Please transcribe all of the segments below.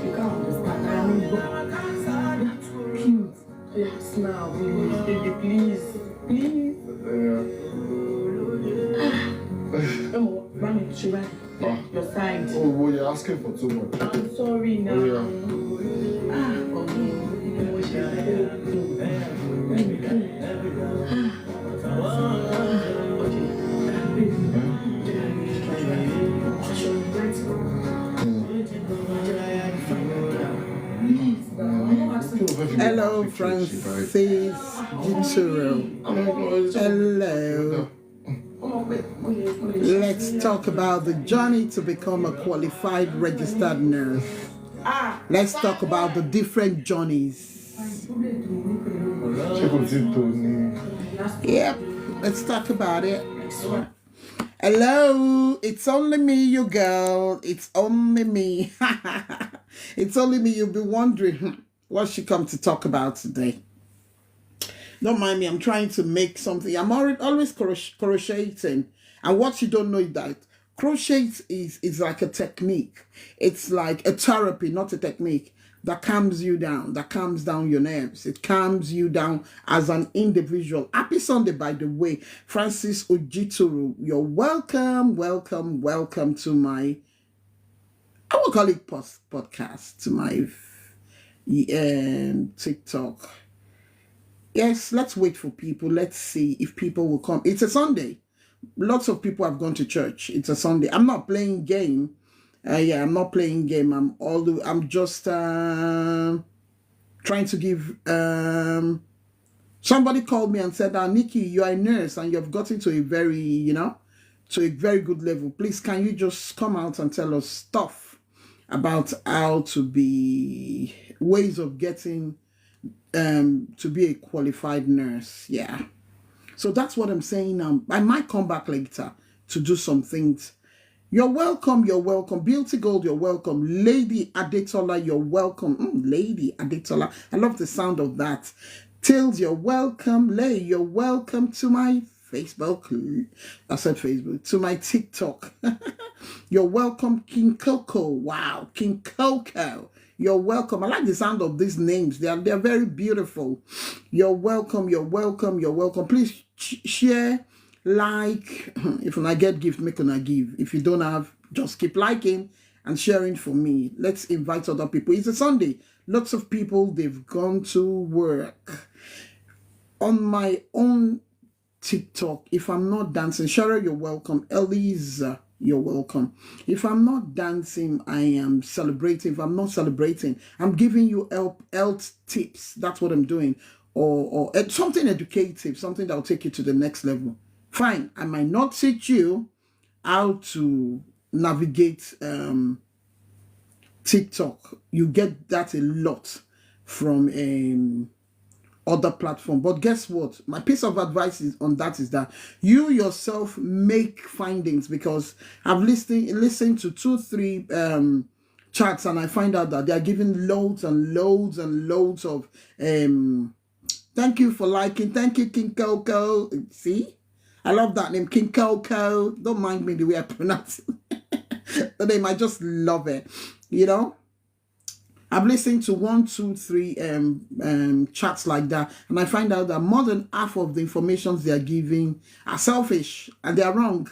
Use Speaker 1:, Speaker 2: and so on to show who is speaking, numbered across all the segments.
Speaker 1: You can't understand. I mean, you're too cute. Yes, now, baby, please. Please. Oh, Mami, Shiva, your side.
Speaker 2: Oh, well, you're asking for too much.
Speaker 1: I'm sorry now.
Speaker 2: Oh, yeah.
Speaker 3: Hello, Francis Ginturo. Hello. Let's talk about the journey to become a qualified registered nurse. Let's talk about the different journeys. Yep, let's talk about it. Hello, it's only me, you girl. It's only me. It's only me. You'll be wondering what she come to talk about today. Don't mind me. I'm trying to make something. I'm always crocheting. And what you don't know is that crochet is like a technique. It's like a therapy, not a technique, that calms you down, that calms down your nerves. It calms you down as an individual. Happy Sunday, by the way. Francis Ojituru, you're welcome to my, I will call it podcast, to my TikTok. Yes, let's wait for people. Let's see if people will come. It's a Sunday. Lots of people have gone to church. It's a Sunday. I'm not playing game. I'm not playing game. I'm just trying to give. Somebody called me and said, Nikki, you are a nurse and you've gotten to a very, to a very good level. Please, can you just come out and tell us stuff about how to be, ways of getting to be a qualified nurse. Yeah. So that's what I'm saying now. I might come back later to do some things. You're welcome. Beauty Gold, you're welcome. Lady Adetola, you're welcome. Lady Adetola. I love the sound of that. Tills, you're welcome. Lay, you're welcome to my Facebook. I said Facebook. To my TikTok. You're welcome, King Coco. Wow, King Coco. You're welcome. I like the sound of these names. They're very beautiful. You're welcome. Please share, like. If I get gift, make una give. If you don't have, just keep liking and sharing for me. Let's invite other people. It's a Sunday. Lots of people, they've gone to work. On my own TikTok, if I'm not dancing, Cheryl, you're welcome. Elisa, you're welcome. If I'm not dancing, I am celebrating. If I'm not celebrating, I'm giving you health tips. That's what I'm doing. Or something educative, something that will take you to the next level. Fine, I might not teach you how to navigate TikTok. You get that a lot from other platform. But guess what? My piece of advice is that you yourself make findings, because I've listened to 2-3 chats and I find out that they are giving loads and loads and loads of thank you for liking. Thank you, King Coco. See? I love that name, King Coco. Don't mind me the way I pronounce it. The name, I just love it. I've listened to 1, 2, 3 chats like that, and I find out that more than half of the information they are giving are selfish and they are wrong.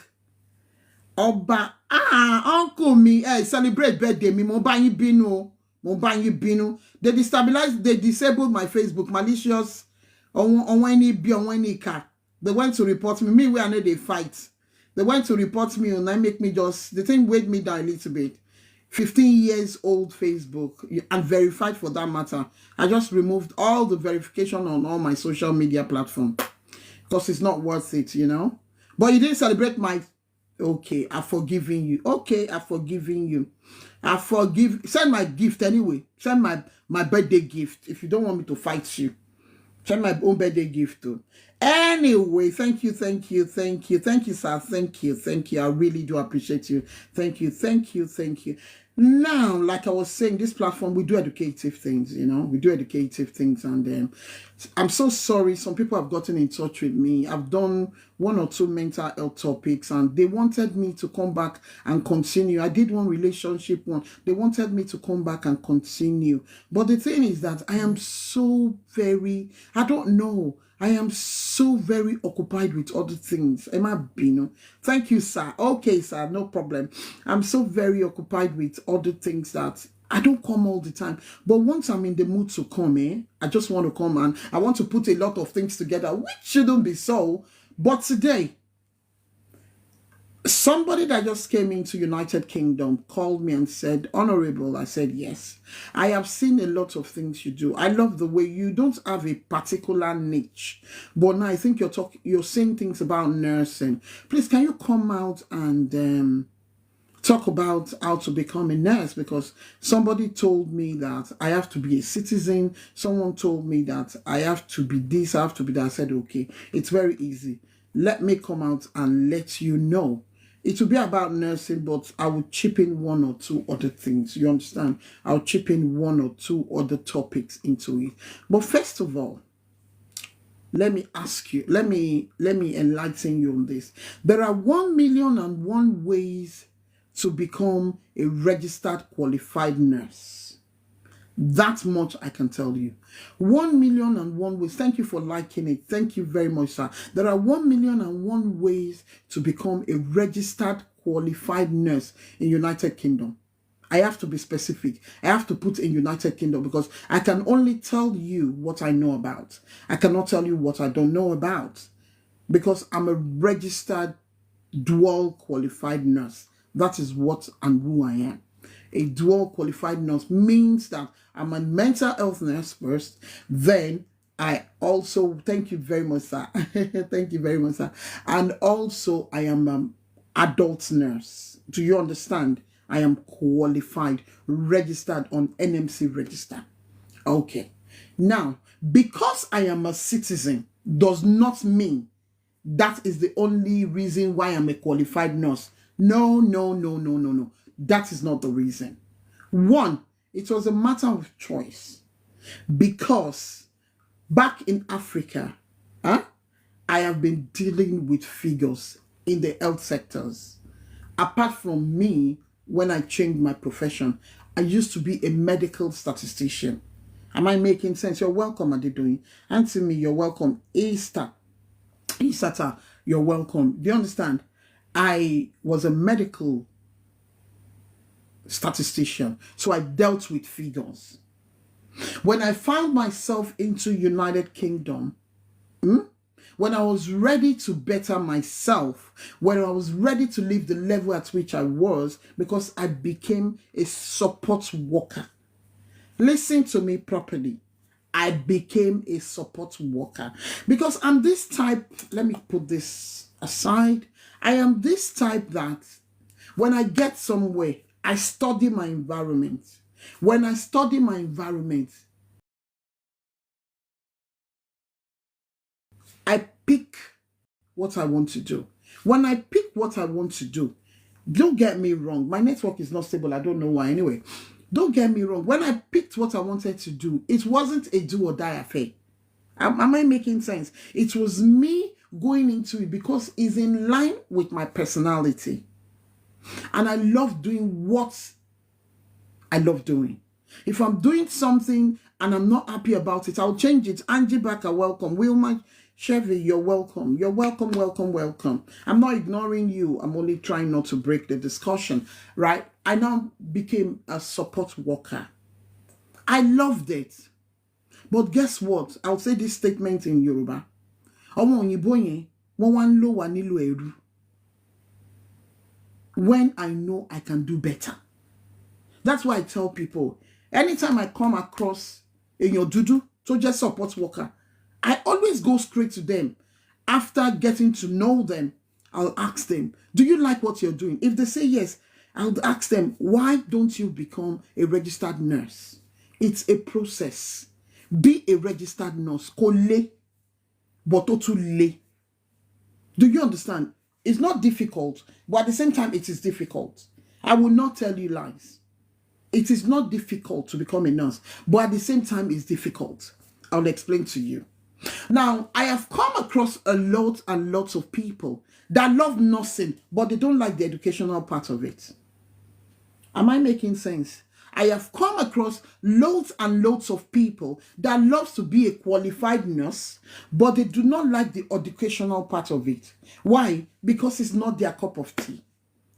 Speaker 3: Oba, uncle me, celebrate birthday me, mo ba yin binu. They disabled my Facebook, malicious, on any car. They went to report me. Me, I know they fight. They went to report me, and I make me just, the thing weighed me down a little bit. 15 years old Facebook, and verified for that matter. I just removed all the verification on all my social media platforms because it's not worth it, But you didn't celebrate my... Okay, I've forgiven you. Send my gift anyway. Send my birthday gift if you don't want me to fight you. Send my own birthday gift too. Anyway, thank you, thank you, thank you, thank you, sir. Thank you, thank you. I really do appreciate you. Thank you, thank you, thank you. Now, like I was saying, this platform, we do educative things, you know, we do educative things. And I'm so sorry. Some people have gotten in touch with me. I've done 1 or 2 mental health topics and they wanted me to come back and continue. I did one relationship one. They wanted me to come back and continue. But the thing is that I am so very, I don't know. I am so very occupied with other things. Emma Bino. Thank you, sir. Okay, sir, no problem. I'm so very occupied with other things that I don't come all the time. But once I'm in the mood to come, I just want to come and I want to put a lot of things together, which shouldn't be so. But today, somebody that just came into United Kingdom called me and said, Honorable, I said, yes. I have seen a lot of things you do. I love the way you don't have a particular niche. But now I think you're saying things about nursing. Please, can you come out and talk about how to become a nurse? Because somebody told me that I have to be a citizen. Someone told me that I have to be this, I have to be that. I said, okay, it's very easy. Let me come out and let you know. It will be about nursing, but I will chip in 1 or 2 other things. You understand? I'll chip in 1 or 2 other topics into it. But first of all, let me ask you, let me enlighten you on this. There are 1,000,001 ways to become a registered qualified nurse. That much I can tell you. 1,000,001 ways. Thank you for liking it. Thank you very much, sir. There are 1,000,001 ways to become a registered qualified nurse in United Kingdom. I have to be specific. I have to put in United Kingdom because I can only tell you what I know about. I cannot tell you what I don't know about because I'm a registered dual qualified nurse. That is what and who I am. A dual qualified nurse means that I'm a mental health nurse first, then I also, thank you very much, sir. Thank you very much, sir. And also I am an adult nurse. Do you understand? I am qualified, registered on NMC register. Okay. Now, because I am a citizen does not mean that is the only reason why I'm a qualified nurse. No, no, no, no, no, no. That is not the reason. One, it was a matter of choice because back in Africa, I have been dealing with figures in the health sectors. Apart from me, when I changed my profession, I used to be a medical statistician. Am I making sense? You're welcome, Adedoyin. Answer me, you're welcome. Isata, you're welcome. Do you understand? I was a medical statistician, so I dealt with figures. When I found myself into United Kingdom, when I was ready to better myself, when I was ready to leave the level at which I was, because I became a support worker. Listen to me properly. I became a support worker because I'm this type, let me put this aside. I am this type that when I get somewhere, I study my environment. When I study my environment, I pick what I want to do. When I pick what I want to do, don't get me wrong. My network is not stable. I don't know why. Anyway, don't get me wrong. When I picked what I wanted to do, it wasn't a do or die affair. Am I making sense? It was me going into it because it's in line with my personality. And I love doing what I love doing. If I'm doing something and I'm not happy about it, I'll change it. Angie Baker, welcome. Wilma Chevy, you're welcome. You're welcome, welcome, welcome. I'm not ignoring you. I'm only trying not to break the discussion, right? I now became a support worker. I loved it. But guess what? I'll say this statement in Yoruba. When I know I can do better. That's why I tell people, anytime I come across in your dudu, so just support worker, I always go straight to them. After getting to know them, I'll ask them, do you like what you're doing? If they say yes, I'll ask them, why don't you become a registered nurse? It's a process. Be a registered nurse. Kole. but too late. Do you understand? It's not difficult, but at the same time, it is difficult. I will not tell you lies. It is not difficult to become a nurse, but at the same time, it's difficult. I'll explain to you. Now, I have come across a lot and lots of people that love nursing, but they don't like the educational part of it. Am I making sense? I have come across loads and loads of people that love to be a qualified nurse, but they do not like the educational part of it. Why? Because it's not their cup of tea.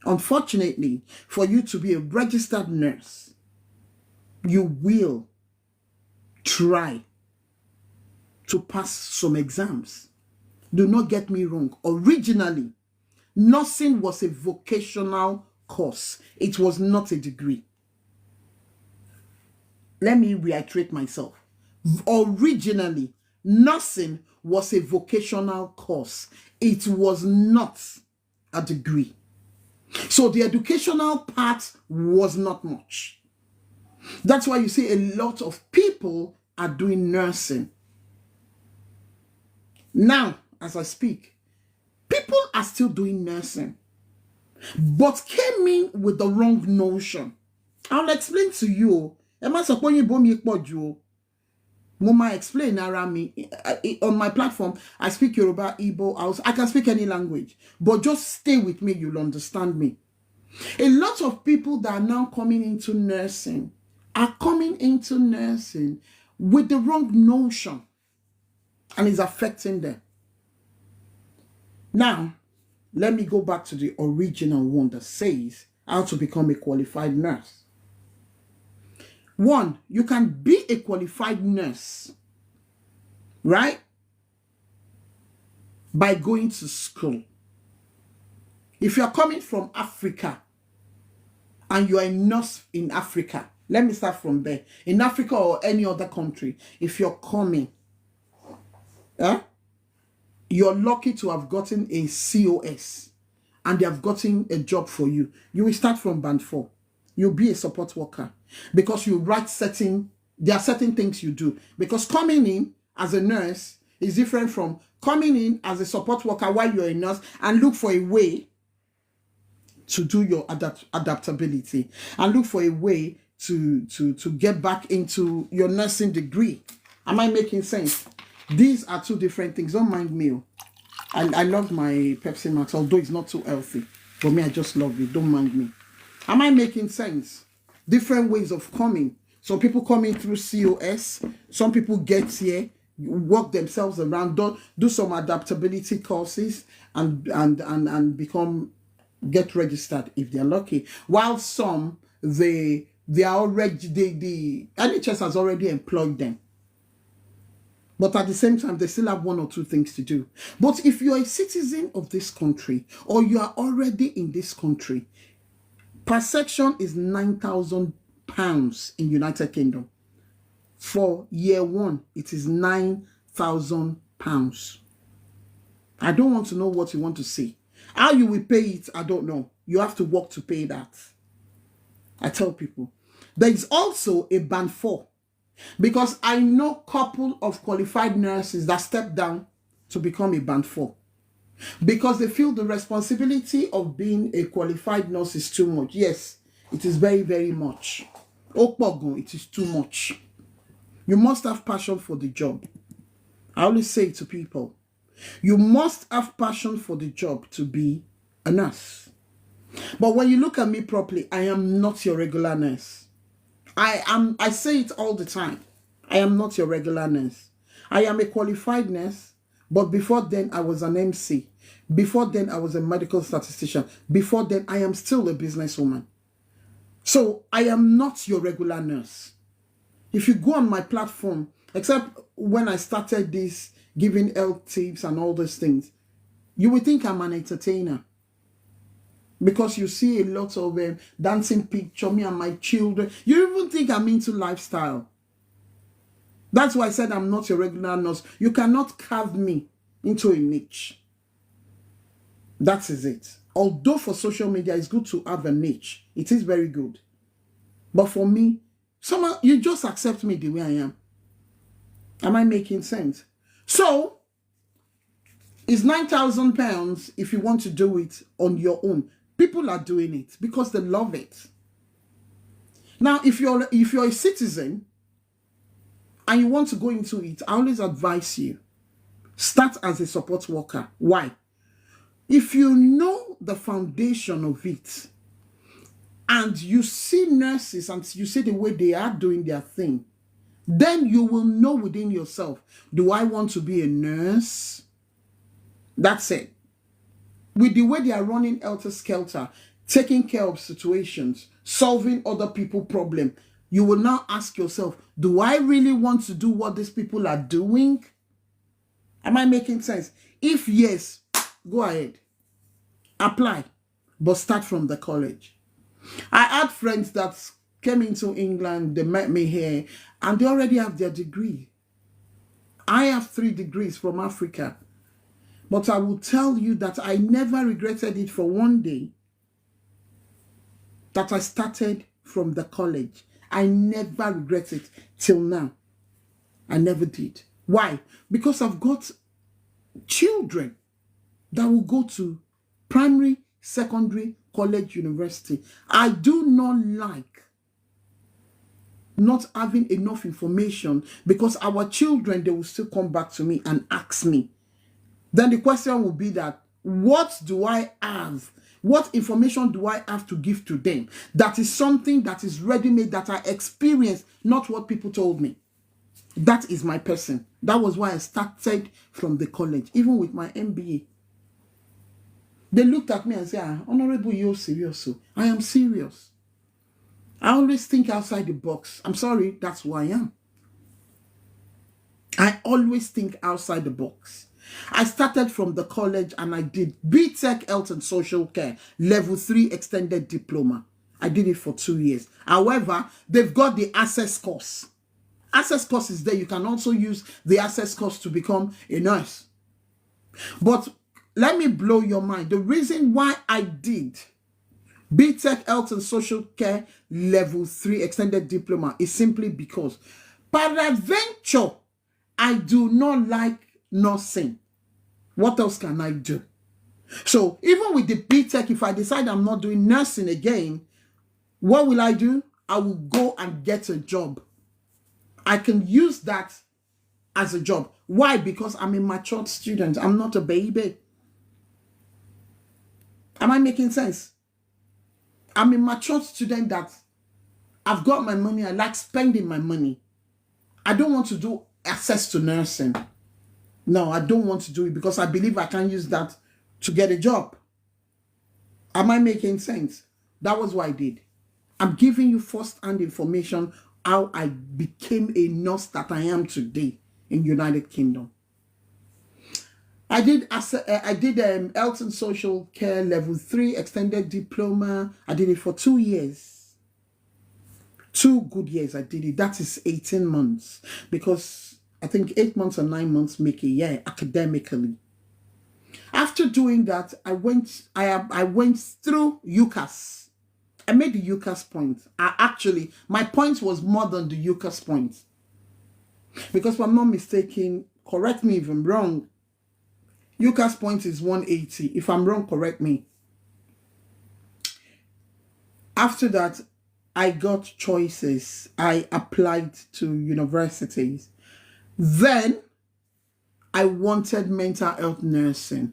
Speaker 3: Unfortunately, for you to be a registered nurse, you will try to pass some exams. Do not get me wrong. Originally, nursing was a vocational course. It was not a degree. Let me reiterate myself. Originally, nursing was a vocational course. It was not a degree. So the educational part was not much. That's why you see a lot of people are doing nursing. Now, as I speak, people are still doing nursing, but came in with the wrong notion. I'll explain to you. Mama explain Arami. On my platform, I speak Yoruba, Igbo, Hausa. I can speak any language, but just stay with me, you'll understand me. A lot of people that are now coming into nursing are coming into nursing with the wrong notion, and it's affecting them. Now, let me go back to the original one that says how to become a qualified nurse. One, you can be a qualified nurse, right? By going to school. If you're coming from Africa and you're a nurse in Africa, let me start from there. In Africa or any other country, if you're coming, you're lucky to have gotten a COS and they have gotten a job for you. You will start from band 4. You'll be a support worker because you write there are certain things you do. Because coming in as a nurse is different from coming in as a support worker while you're a nurse and look for a way to do your adaptability and look for a way to get back into your nursing degree. Am I making sense? These are two different things. Don't mind me. I love my Pepsi Max, although it's not too healthy. For me, I just love it. Don't mind me. Am I making sense? Different ways of coming. Some people come in through COS. Some people get here, work themselves around, do some adaptability courses, and get registered if they're lucky. While some they are already the NHS has already employed them. But at the same time, they still have one or two things to do. But if you're a citizen of this country or you are already in this country, per section is £9,000 in United Kingdom. For year 1, it is £9,000. I don't want to know what you want to say. How you will pay it, I don't know. You have to work to pay that. I tell people. There is also a band 4. Because I know a couple of qualified nurses that step down to become a band 4. Because they feel the responsibility of being a qualified nurse is too much. Yes, it is very, very much. It is too much. You must have passion for the job. I always say to people, you must have passion for the job to be a nurse. But when you look at me properly, I am not your regular nurse. I say it all the time. I am not your regular nurse. I am a qualified nurse, but before then I was an MC. Before then I was a medical statistician. Before then I am still a businesswoman. So I am not your regular nurse. If you go on my platform, except when I started this, giving health tips and all those things, you would think I'm an entertainer. Because you see a lot of dancing picture, me and my children. You even think I'm into lifestyle. That's why I said I'm not your regular nurse. You cannot carve me into a niche. That is it. Although for social media, it's good to have a niche. It is very good. But for me, somehow you just accept me the way I am. Am I making sense? So, It's £9,000 if you want to do it on your own. People are doing it because they love it. Now, if you're a citizen and you want to go into it, I always advise you, start as a support worker. Why? If you know the foundation of it and you see nurses and you see the way they are doing their thing, then you will know within yourself, do I want to be a nurse? That's it. With the way they are running helter-skelter, taking care of situations, solving other people's problems, you will now ask yourself, do I really want to do what these people are doing? Am I making sense? If yes, go ahead. Apply, but start from the college. I had friends that came into England, they met me here, and they already have their degree. I have 3 degrees from Africa. But I will tell you that I never regretted it for one day that I started from the college. I never regret it till now. I never did. Why? Because I've got children that will go to primary, secondary, college, university. I do not like not having enough information because our children, they will still come back to me and ask me. Then the question will be that, what do I have? What information do I have to give to them? That is something that is ready-made, that I experienced, not what people told me. That is my person. That was why I started from the college, even with my MBA. They looked at me and said, Honorable, you're serious. So I am serious. I always think outside the box. I'm sorry, that's who I am. I always think outside the box. I started from the college and I did BTech Health and Social Care, Level 3 Extended Diploma. I did it for 2 years. However, they've got the access course. Access course is there. You can also use the access course to become a nurse. But let me blow your mind. The reason why I did BTech Health and Social Care Level 3 Extended Diploma is simply because, peradventure, I do not like nursing. What else can I do? So even with the BTech, if I decide I'm not doing nursing again, what will I do? I will go and get a job. I can use that as a job. Why? Because I'm a matured student. I'm not a baby. Am I making sense? I'm a matured student that I've got my money. I like spending my money. I don't want to do access to nursing. No, I don't want to do it because I believe I can use that to get a job. Am I making sense? That was what I did. I'm giving you first-hand information how I became a nurse that I am today in United Kingdom. I did Health and Social Care Level 3 Extended Diploma. I did it for 2 years. 2 good years I did it. That is 18 months because I think 8 months or 9 months make a year academically. After doing that, I went through UCAS. I made the UCAS point. My point was more than the UCAS point. Because if I'm not mistaken, correct me if I'm wrong, UCAS point is 180. If I'm wrong, correct me. After that, I got choices. I applied to universities. Then, I wanted mental health nursing.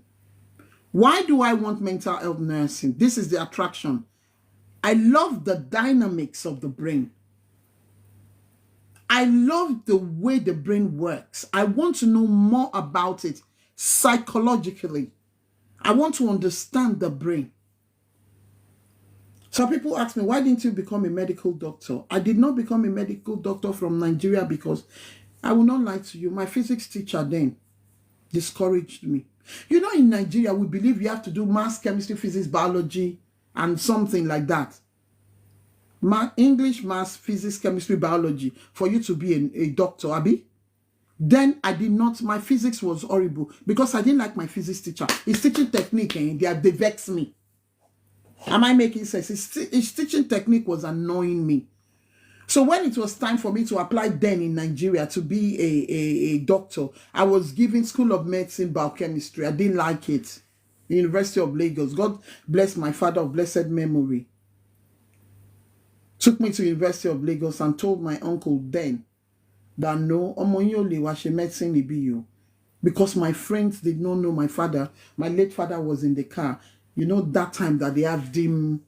Speaker 3: Why do I want mental health nursing? This is the attraction. I love the dynamics of the brain. I love the way the brain works. I want to know more about it psychologically. I want to understand the brain. Some people ask me, why didn't you become a medical doctor? I did not become a medical doctor from Nigeria because, I will not lie to you, my physics teacher then discouraged me. You know, in Nigeria, we believe you have to do maths, chemistry, physics, biology, and something like that. English, maths, physics, chemistry, biology, for you to be a doctor, Abi. Then I did not, my physics was horrible because I didn't like my physics teacher. His teaching technique, they vexed me. Am I making sense? His teaching technique was annoying me. So when it was time for me to apply then in Nigeria to be a doctor, I was given School of Medicine biochemistry. I didn't like it. University of Lagos. God bless my father of blessed memory. Took me to University of Lagos and told my uncle then that no, omoyole washe medicine you. Because my friends did not know my father. My late father was in the car. You know that time that they have dim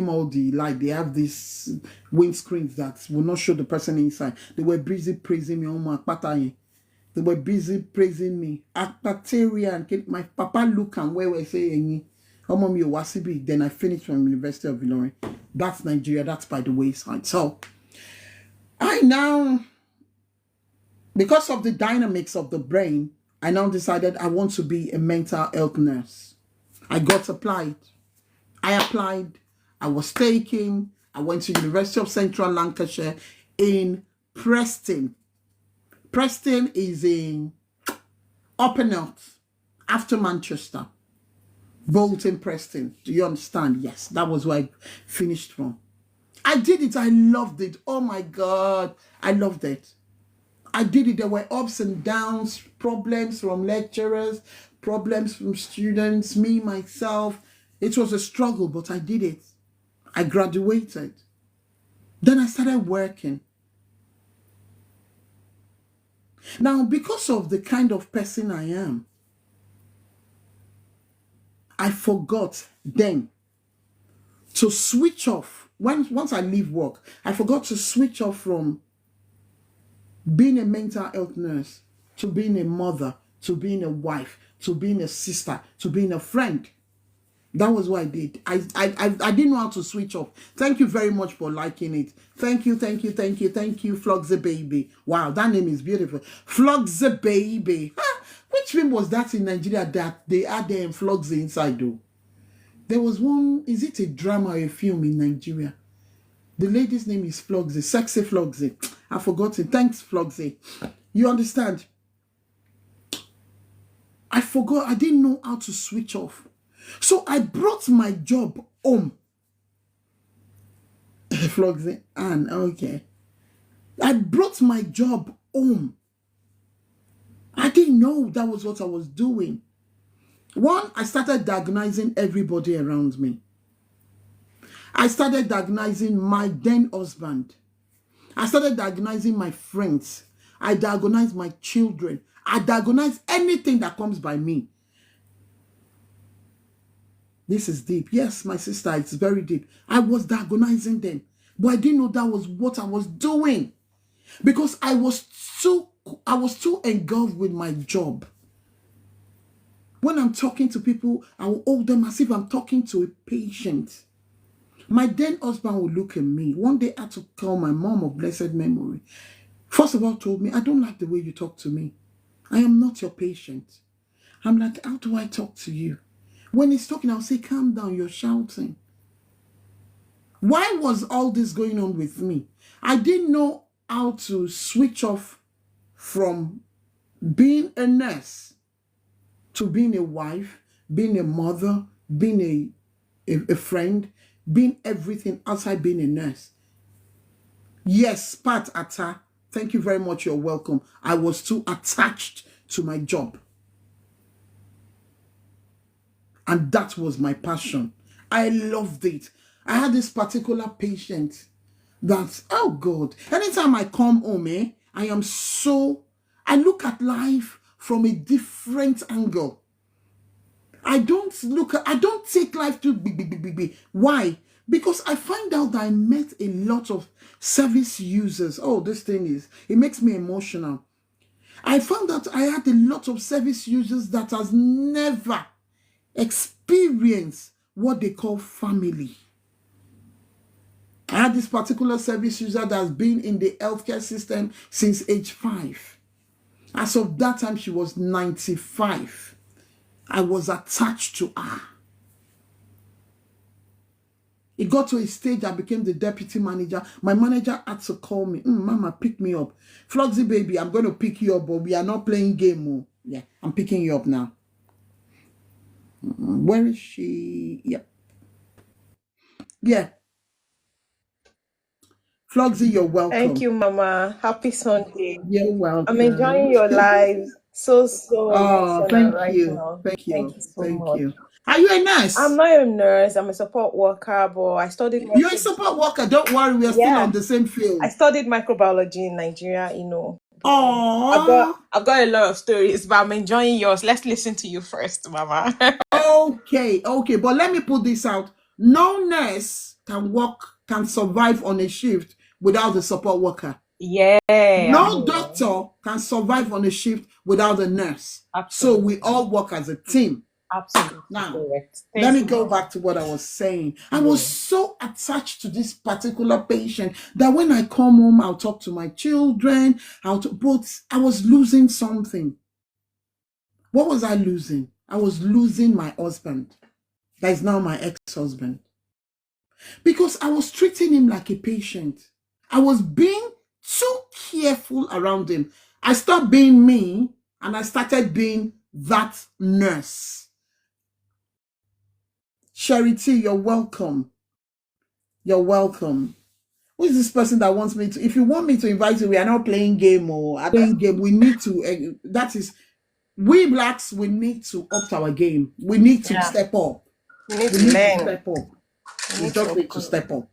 Speaker 3: all the light. They have these windscreens that will not show the person inside. They were busy praising me. They were busy praising me. Akpatarian. My papa look and where we say then I finished from University of Illinois. That's Nigeria. That's by the wayside. So I now, because of the dynamics of the brain, I now decided I want to be a mental health nurse. I got applied. I applied. I was taken. I went to University of Central Lancashire in Preston. Preston is in Upper North, after Manchester. Bolton, Preston. Do you understand? Yes, that was where I finished from. I did it. I loved it. Oh my God. I loved it. I did it. There were ups and downs, problems from lecturers, problems from students, me, myself. It was a struggle, but I did it. I graduated. Then I started working. Now, because of the kind of person I am, I forgot then to switch off. Once I leave work, I forgot to switch off from being a mental health nurse to being a mother, to being a wife, to being a sister, to being a friend. That was what I did. I didn't know how to switch off. Thank you very much for liking it. Thank you, Flogzy Baby. Wow, that name is beautiful. Flogzy Baby. Which film was that in Nigeria that they had them Flogzy inside though? There was one, is it a drama or a film in Nigeria? The lady's name is Flogzy, Sexy Flogzy. I forgot it. Thanks, Flogzy. You understand? I forgot. I didn't know how to switch off. So I brought my job home. Flogzy, Anne, okay. I brought my job home. I didn't know that was what I was doing. One, I started diagnosing everybody around me. I started diagnosing my then husband. I started diagnosing my friends. I diagnosed my children. I diagnose anything that comes by me. This is deep. Yes, my sister, it's very deep. I was diagnosing them, but I didn't know that was what I was doing because I was too engulfed with my job. When I'm talking to people, I will hold them as if I'm talking to a patient. My then husband would look at me. One day I had to call my mom of blessed memory. First of all, told me, I don't like the way you talk to me. I am not your patient. I'm like, how do I talk to you? When he's talking, I'll say, calm down, you're shouting. Why was all this going on with me? I didn't know how to switch off from being a nurse to being a wife, being a mother, being a friend, being everything outside being a nurse. Yes, Pat Atta, thank you very much. You're welcome. I was too attached to my job. And that was my passion. I loved it. I had this particular patient that, oh God, anytime I come home, I look at life from a different angle. I don't take life too big. Why? Because I find out that I met a lot of service users. Oh, this thing it makes me emotional. I found out I had a lot of service users that has never experienced what they call family. I had this particular service user that has been in the healthcare system since age 5. As of that time, she was 95. I was attached to her. It got to a stage I became the deputy manager. My manager had to call me. Mama, pick me up. Flogzy baby, I'm going to pick you up, but we are not playing game. Oh. Yeah, I'm picking you up now. Where is she? Yep. Yeah. Flogsy, you're welcome.
Speaker 1: Thank you, Mama. Happy Sunday.
Speaker 3: You're welcome.
Speaker 1: I'm enjoying your live. So
Speaker 3: Oh,
Speaker 1: emotional
Speaker 3: thank
Speaker 1: right
Speaker 3: you.
Speaker 1: now.
Speaker 3: Thank you.
Speaker 1: Thank you so
Speaker 3: Thank
Speaker 1: much.
Speaker 3: you. Are you a nurse?
Speaker 1: I'm not a nurse. I'm a support worker, but I studied.
Speaker 3: You're a support worker. Don't worry, we are still on the same field.
Speaker 1: I studied microbiology in Nigeria.
Speaker 3: Oh,
Speaker 1: I've got a lot of stories, but I'm enjoying yours. Let's listen to you first, Mama.
Speaker 3: okay. But let me put this out. No nurse can survive on a shift without a support worker.
Speaker 1: Yeah.
Speaker 3: No doctor can survive on a shift without a nurse.
Speaker 1: Absolutely.
Speaker 3: So we all work as a team.
Speaker 1: Absolutely.
Speaker 3: Now,
Speaker 1: correct.
Speaker 3: let me go back to what I was saying. I was so attached to this particular patient that when I come home, I'll talk to my children, but I was losing something. What was I losing? I was losing my husband. That is now my ex-husband. Because I was treating him like a patient. I was being too careful around him. I stopped being me and I started being that nurse. Charity, you're welcome. You're welcome. Who is this person that wants me to? If you want me to invite you, we are not playing game or playing game. We need to. We blacks. We need to up our game. We need to step up.
Speaker 1: We need to step
Speaker 3: up. We just need to step up.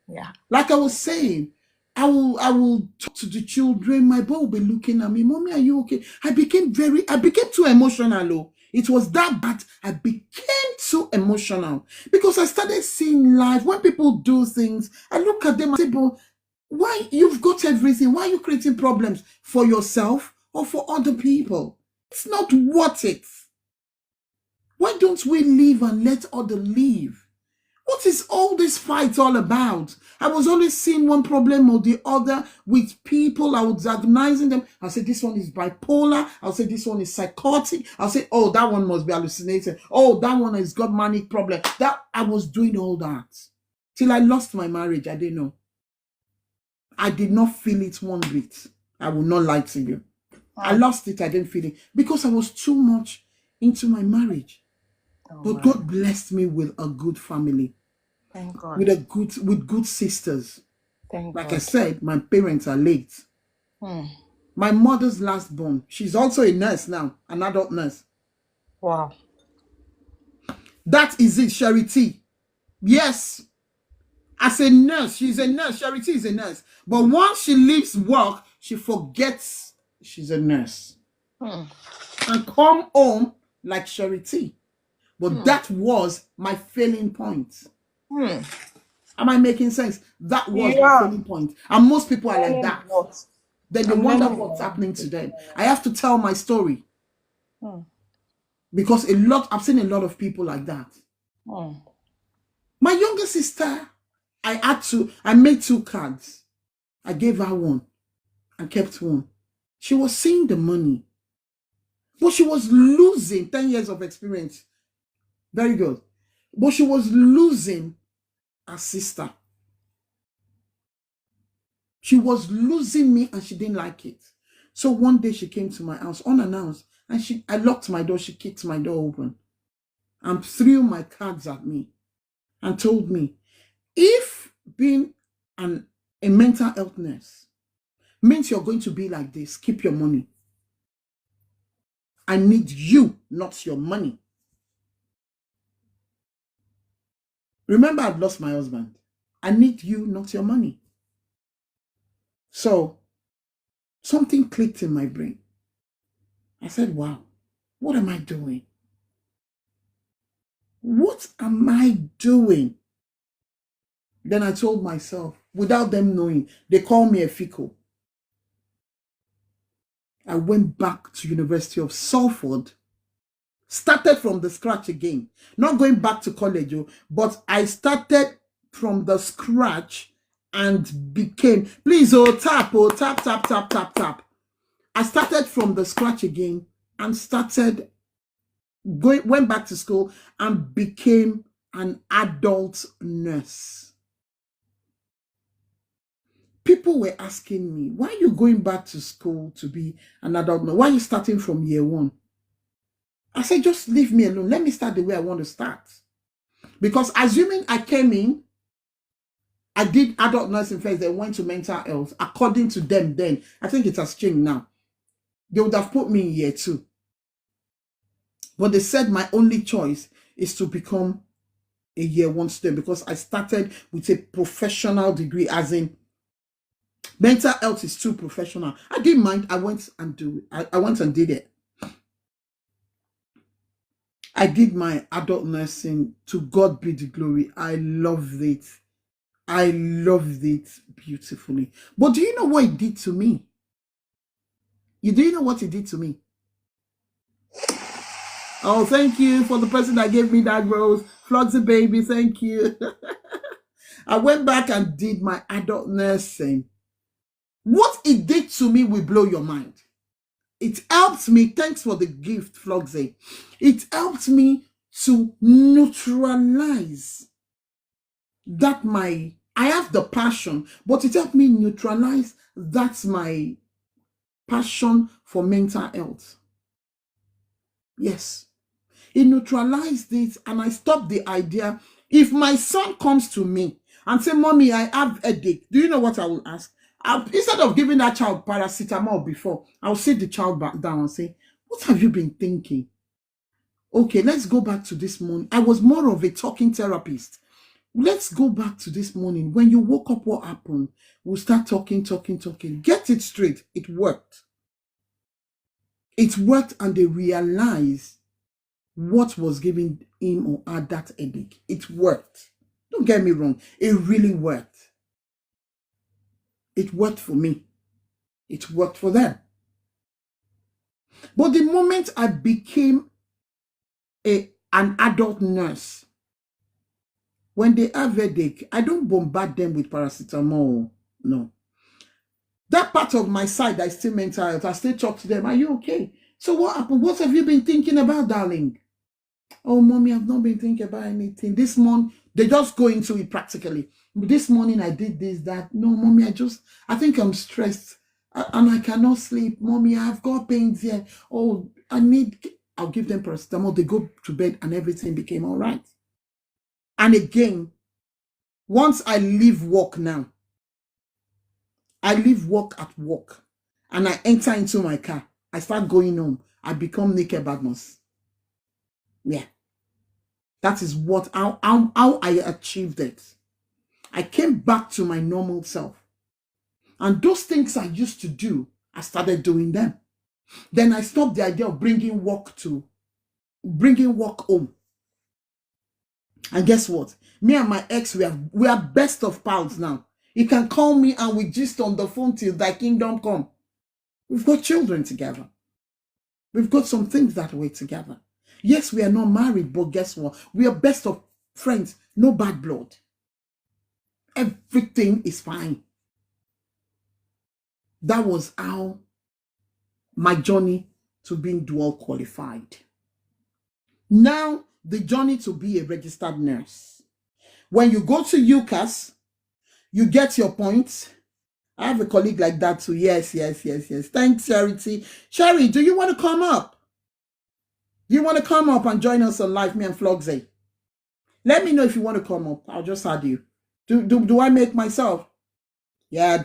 Speaker 1: Yeah.
Speaker 3: Like I was saying, I will talk to the children. My boy will be looking at me. Mommy, are you okay? I became too emotional. It was that bad. I became too emotional because I started seeing life. When people do things, I look at them and say, but why you've got everything? Why are you creating problems for yourself or for other people? It's not worth it. Why don't we live and let others live? What is all this fight all about? I was always seeing one problem or the other with people. I was diagnosing them. I'll say this one is bipolar. I'll say this one is psychotic. I'll say, oh, that one must be hallucinating. Oh, that one has got manic problem. That I was doing all that till I lost my marriage. I didn't know. I did not feel it one bit. I will not lie to you. I lost it. I didn't feel it because I was too much into my marriage. But God blessed me with a good family.
Speaker 1: Thank God.
Speaker 3: With good sisters.
Speaker 1: Thank
Speaker 3: God.
Speaker 1: I
Speaker 3: said, my parents are late. My mother's last born. She's also a nurse now, an adult nurse.
Speaker 1: Wow.
Speaker 3: That is it, Charity. Yes. As a nurse, she's a nurse. Charity is a nurse. But once she leaves work, she forgets she's a nurse. And come home like Charity. But that was my failing point. Am I making sense? That was my failing point. And most people are like that. Then they wonder what's happening to them. I have to tell my story. Because I've seen a lot of people like that. My younger sister, I made 2 cards. I gave her one and kept one. She was seeing the money. But she was losing 10 years of experience. Very good. But she was losing her sister. She was losing me and she didn't like it. So one day she came to my house unannounced and I locked my door. She kicked my door open and threw my cards at me and told me, if being a mental health nurse means you're going to be like this, keep your money. I need you, not your money. Remember, I've lost my husband. I need you, not your money. So, something clicked in my brain. I said, wow, what am I doing? What am I doing? Then I told myself, without them knowing, they call me a fickle. I went back to University of Salford, started from the scratch again. Not going back to college, but I started from the scratch and became, please, tap, tap, tap, tap, tap. I started from the scratch again and went back to school and became an adult nurse. People were asking me, why are you going back to school to be an adult nurse? Why are you starting from year 1? I said, just leave me alone. Let me start the way I want to start. Because assuming I came in I did adult nursing first, then went to mental health. According to them then, I think it has changed now. They would have put me in year 2. But they said my only choice is to become a year 1 student because I started with a professional degree, as in mental health is too professional. I didn't mind. I went and did it. I did my adult nursing. To God be the glory. I loved it. I loved it beautifully. But do you know what it did to me? Do you know what it did to me? Oh, thank you for the person that gave me that rose. Flogsy baby, thank you. I went back and did my adult nursing. What it did to me will blow your mind. It helped me, thanks for the gift, Flogsy. It helped me to neutralize that I have the passion, but it helped me neutralize that's my passion for mental health. Yes. It neutralized it, and I stopped the idea. If my son comes to me and say, Mommy, I have a headache, do you know what I will ask? Instead of giving that child paracetamol before, I'll sit the child back down and say, what have you been thinking? Okay, let's go back to this morning. I was more of a talking therapist. Let's go back to this morning. When you woke up, what happened? We'll start talking. Get it straight. It worked. It worked, and they realized what was giving him or her that headache. It worked. Don't get me wrong. It really worked. It worked for me. It worked for them. But the moment I became an adult nurse, when they have headache, I don't bombard them with paracetamol. No. That part of my side, I still mental health. I still talk to them. Are you okay? So what happened? What have you been thinking about, darling? Oh, Mommy, I've not been thinking about anything. This morning, they just go into it practically. This morning, I did this, that. No, Mommy, I think I'm stressed. And I cannot sleep. Mommy, I've got pains here. Oh, I'll give them paracetamol. They go to bed and everything became all right. And again, once I leave work now, I leave work at work and I enter into my car. I start going home. I become Naked Badmus. Yeah. That is how I achieved it. I came back to my normal self. And those things I used to do, I started doing them. Then I stopped the idea of bringing work home. And guess what? Me and my ex, we are best of pals now. He can call me and we just on the phone till thy kingdom come. We've got children together. We've got some things that way together. Yes, we are not married, but guess what? We are best of friends. No bad blood. Everything is fine. That was how my journey to being dual qualified. Now, the journey to be a registered nurse. When you go to UCAS, you get your points. I have a colleague like that too. Yes. Thanks, Charity. Sherry, do you want to come up? Do you want to come up and join us on live, me and Flogsy? Let me know if you want to come up. I'll just add you. Do I make myself? Yeah,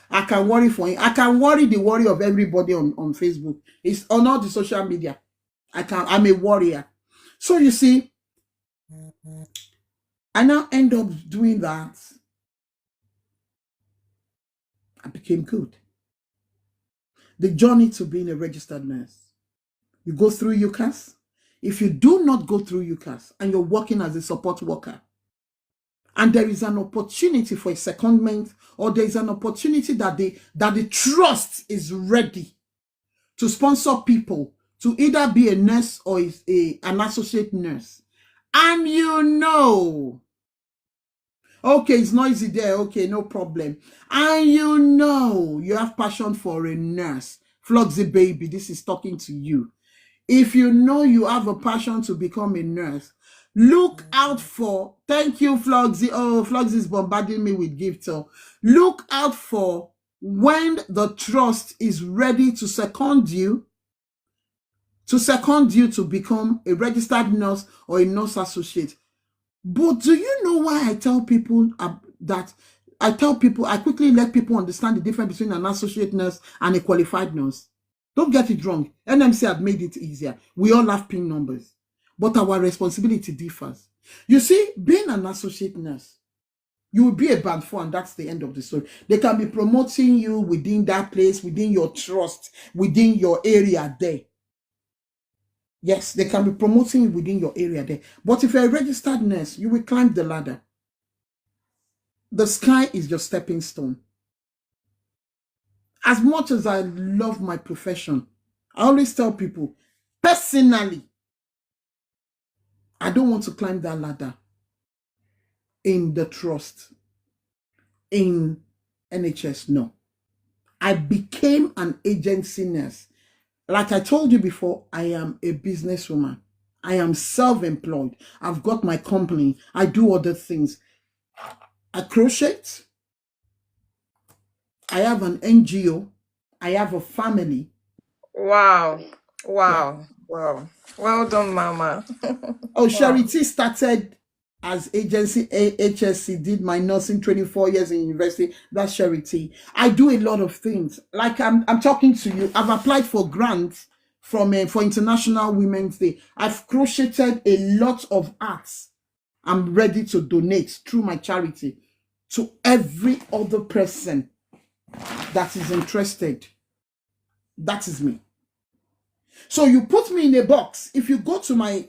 Speaker 3: I can worry for you. I can worry the worry of everybody on Facebook. It's on all the social media. I'm a warrior. So you see, I now end up doing that. I became good. The journey to being a registered nurse. You go through UCAS. If you do not go through UCAS and you're working as a support worker, and there is an opportunity for a secondment, or there is an opportunity that the trust is ready to sponsor people to either be a nurse or an associate nurse, and you know, okay, it's noisy there, okay, no problem, and you know you have passion for a nurse, Flogsy baby, this is talking to you. If you know you have a passion to become a nurse, look out for, thank you, Flogsy. Oh, Flogsy is bombarding me with gifts. So look out for when the trust is ready to second you to become a registered nurse or a nurse associate. But do you know why I tell people that I tell people, I quickly let people understand the difference between an associate nurse and a qualified nurse. Don't get it wrong. NMC had made it easier. We all have PIN numbers, but our responsibility differs. You see, being an associate nurse, you will be a band 4, and that's the end of the story. They can be promoting you within that place, within your trust, within your area there. Yes, they can be promoting you within your area there. But if you're a registered nurse, you will climb the ladder. The sky is your stepping stone. As much as I love my profession, I always tell people, personally, I don't want to climb that ladder in the trust, in NHS. No. I became an agency nurse. Like I told you before, I am a businesswoman. I am self-employed. I've got my company. I do other things. I crochet. I have an NGO. I have a family.
Speaker 4: Wow. Wow. Wow. Well done, Mama.
Speaker 3: Oh, Charity started as agency HSC, did my nursing training 4 years in university. That's Charity. I do a lot of things. Like I'm talking to you. I've applied for grants from for International Women's Day. I've crocheted a lot of arts. I'm ready to donate through my charity to every other person that is interested. That is me. So you put me in a box. If you go to my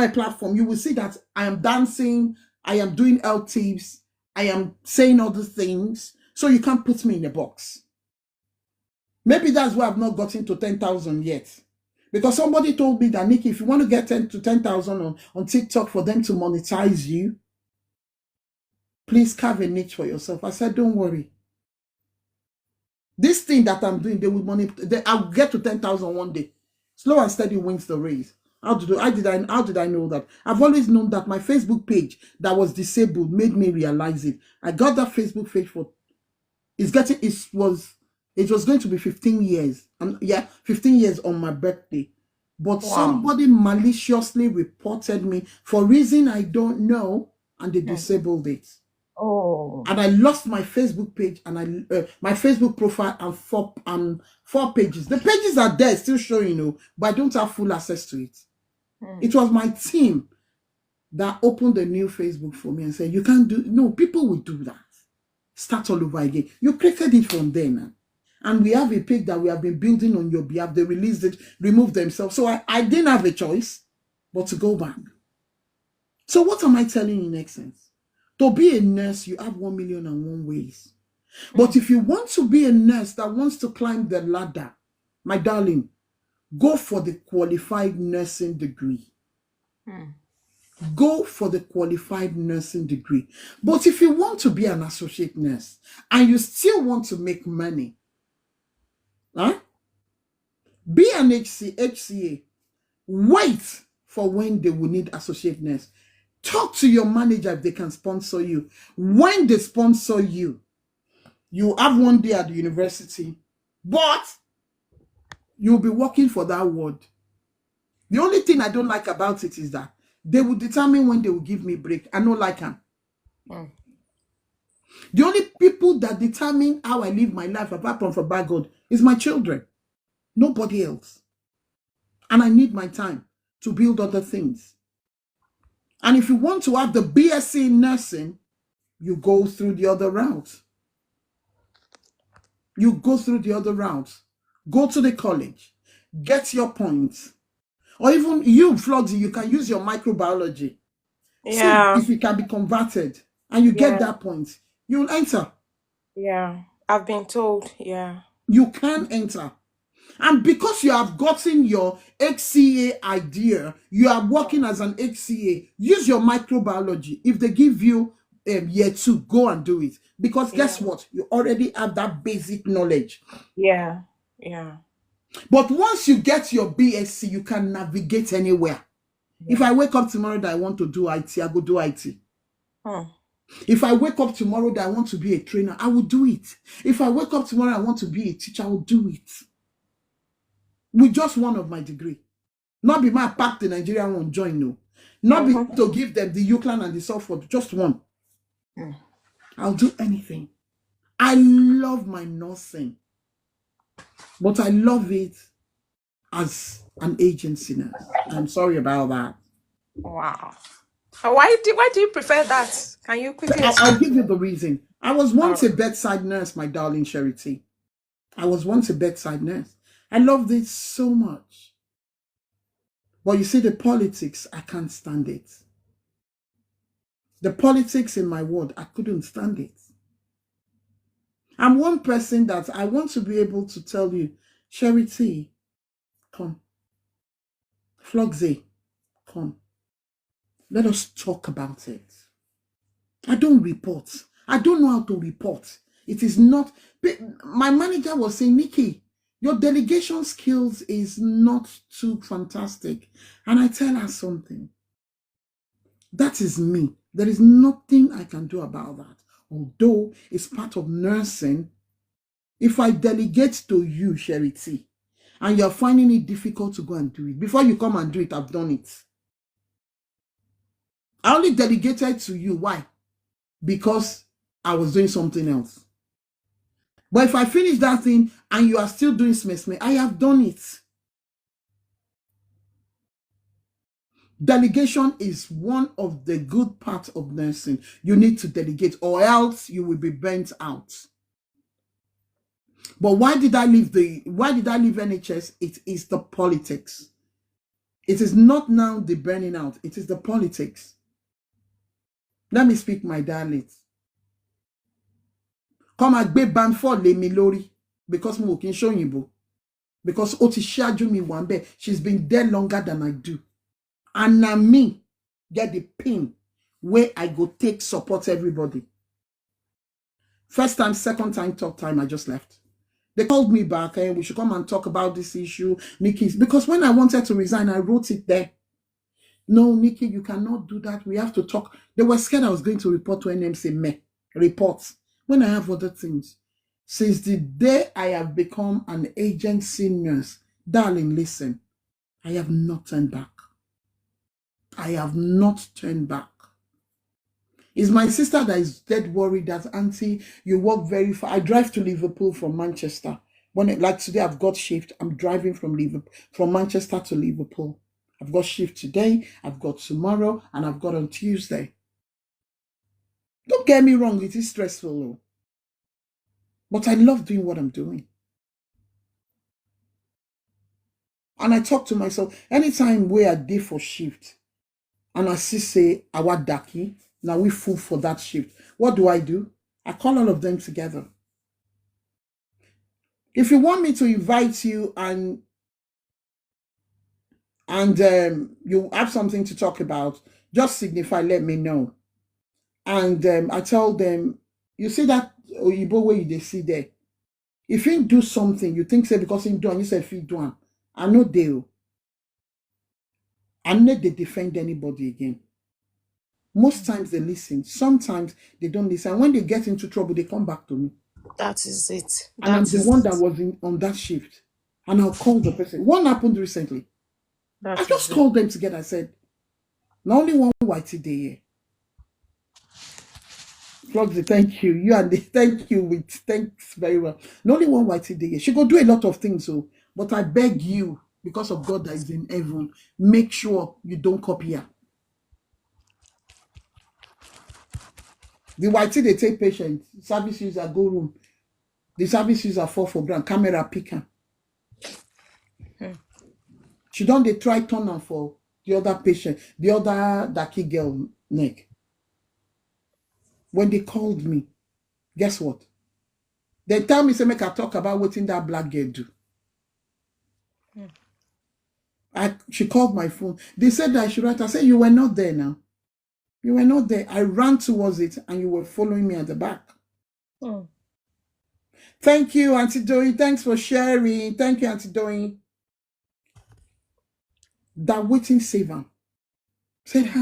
Speaker 3: platform, you will see that I am dancing, I am doing LTs, I am saying other things. So you can't put me in a box. Maybe that's why I've not gotten to 10,000 yet. Because somebody told me that, Nikki, if you want to get 10,000 on TikTok for them to monetize you, please carve a niche for yourself. I said, don't worry. This thing that I'm doing, they will I'll get to 10,000 one day. Slow and steady wins the race. How did I know that? I've always known that my Facebook page that was disabled made me realize it. I got that Facebook page for it was going to be 15 years. 15 years on my birthday. But somebody maliciously reported me for reason I don't know, and they disabled it.
Speaker 4: Oh.
Speaker 3: And I lost my Facebook page and my Facebook profile and four pages. The pages are there, still showing, but I don't have full access to it. It was my team that opened a new Facebook for me and said, you can't do, no, people will do that. Start all over again. You created it from there now. And we have a page that we have been building on your behalf. They released it, removed themselves. So I didn't have a choice but to go back. So what am I telling you in essence? To be a nurse, you have 1,000,001 ways. But if you want to be a nurse that wants to climb the ladder, my darling, go for the qualified nursing degree. Go for the qualified nursing degree. But if you want to be an associate nurse and you still want to make money, be an HCA. Wait for when they will need associate nurse. Talk to your manager if they can sponsor you. When they sponsor you, you have one day at the university, but you'll be working for that ward. The only thing I don't like about it is that they will determine when they will give me break. I don't like them. The only people that determine how I live my life, apart from for bad God, is my children. Nobody else. And I need my time to build other things. And if you want to have the BSc in nursing, you go through the other route. You go through the other route. Go to the college. Get your points. Or even you, Flogsy, you can use your microbiology.
Speaker 4: Yeah.
Speaker 3: So if it can be converted and you get that point, you'll enter.
Speaker 4: Yeah. I've been told. Yeah.
Speaker 3: You can enter. And because you have gotten your HCA idea, you are working as an HCA, use your microbiology. If they give you year 2, go and do it. Because guess what? You already have that basic knowledge.
Speaker 4: Yeah. Yeah.
Speaker 3: But once you get your BSc, you can navigate anywhere. Yeah. If I wake up tomorrow that I want to do IT, I go do IT. If I wake up tomorrow that I want to be a trainer, I will do it. If I wake up tomorrow I want to be a teacher, I will do it. With just one of my degree. Not be my pack the Nigerian one join, no. Not be to give them the Euclid and the Salford, just one.
Speaker 4: Mm.
Speaker 3: I'll do anything. I love my nursing, but I love it as an agency nurse. I'm sorry about that.
Speaker 4: Wow. Why do you prefer that? Can you quickly
Speaker 3: I'll
Speaker 4: explain?
Speaker 3: give you the reason. I was once a bedside nurse, my darling Charity. I was once a bedside nurse. I loved it so much. But you see, the politics, I can't stand it. The politics in my ward, I couldn't stand it. I'm one person that I want to be able to tell you, Charity, come. Flogsy, come. Let us talk about it. I don't report. I don't know how to report. It is not. My manager was saying, Nikki, your delegation skills is not too fantastic. And I tell her something. That is me. There is nothing I can do about that. Although it's part of nursing. If I delegate to you, Charity, and you're finding it difficult to go and do it, before you come and do it, I've done it. I only delegated to you. Why? Because I was doing something else. But if I finish that thing and you are still doing smesme, I have done it. Delegation is one of the good parts of nursing. You need to delegate or else you will be burnt out. But why did I leave NHS? It is the politics. It is not now the burning out. It is the politics. Let me speak my dialect. Come and gbé band for lé mi lórí because mo kì í ṣòyìnbó. Because ó ti ṣáájú mi wà ńbẹ̀. She's been there longer than I do. And now me get the pin where I go take support everybody. First time, second time, third time, I just left. They called me back and we should come and talk about this issue, Nikki. Because when I wanted to resign, I wrote it there. No, Nikki, you cannot do that. We have to talk. They were scared I was going to report to NMC reports when I have other things. Since the day I have become an agency nurse, darling, listen, I have not turned back. I have not turned back. It's my sister that is dead worried that, Auntie, you walk very far. I drive to Liverpool from Manchester. Like today, I've got shift. I'm driving from Manchester to Liverpool. I've got shift today, I've got tomorrow, and I've got on Tuesday. Don't get me wrong, it is stressful, though. But I love doing what I'm doing. And I talk to myself, anytime we are there for shift, and I see say, our daki, now we full for that shift. What do? I call all of them together. If you want me to invite you and you have something to talk about, just signify, let me know. And I tell them, you see that Oyibo way they see there. If you do something, you think say because you do and you say if you do, I know they. I know they defend anybody again. Most times they listen. Sometimes they don't listen. And when they get into trouble, they come back to me.
Speaker 4: That is it.
Speaker 3: And I'm the one that was on that shift. And I'll call the person. One happened recently. I just called them together. I said, not only one whitey day here. Flogsy, thank you. You and the thank you with thanks very well. Not only one whitey day here. She go do a lot of things, so but I beg you, because of God that is in heaven, make sure you don't copy her. The whitey they take patient, service user go room. The service user fall for ground, camera pick her. She don't they try turn on for the other patient, the other Daki girl neck. When they called me, guess what? They tell me, say, make I talk about what in that black girl do. She called my phone. They said that I should write. I said, you were not there now. You were not there. I ran towards it and you were following me at the back. Thank you, Auntie Doing. Thanks for sharing. Thank you, Auntie Doing. That waiting saver said,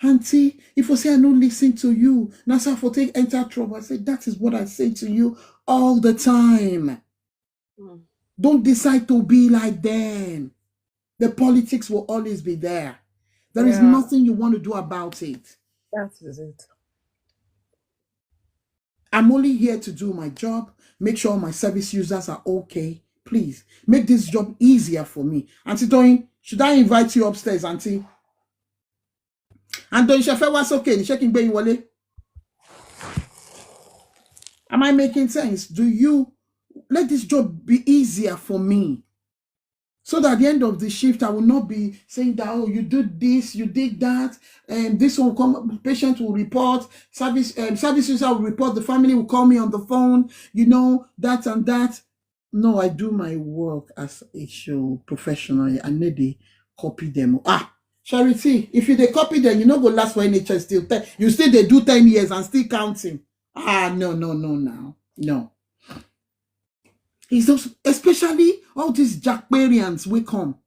Speaker 3: Auntie, if you say I don't listen to you, now say for take enter trouble. I said, that is what I say to you all the time. Don't decide to be like them. The politics will always be there. There is
Speaker 4: Yeah,
Speaker 3: nothing you want to do about it.
Speaker 4: that is it.
Speaker 3: I'm only here to do my job, make sure my service users are okay. Please make this job easier for me. Auntie Toyin, should I invite you upstairs, Auntie? Antoyin Shefe was okay. Ni checking Bayi Wale. Am I making sense? Do you let this job be easier for me? So that at the end of the shift, I will not be saying that, oh, you did this, you did that, and this will come, patient will report, service user will report, the family will call me on the phone, that and that. No, I do my work as a show professional. I need to copy them. Charity, if you they copy them, you know go last for NHS still 10. You still they do 10 years and still counting. No, now. No. It's those, especially all these Jackbarians will come.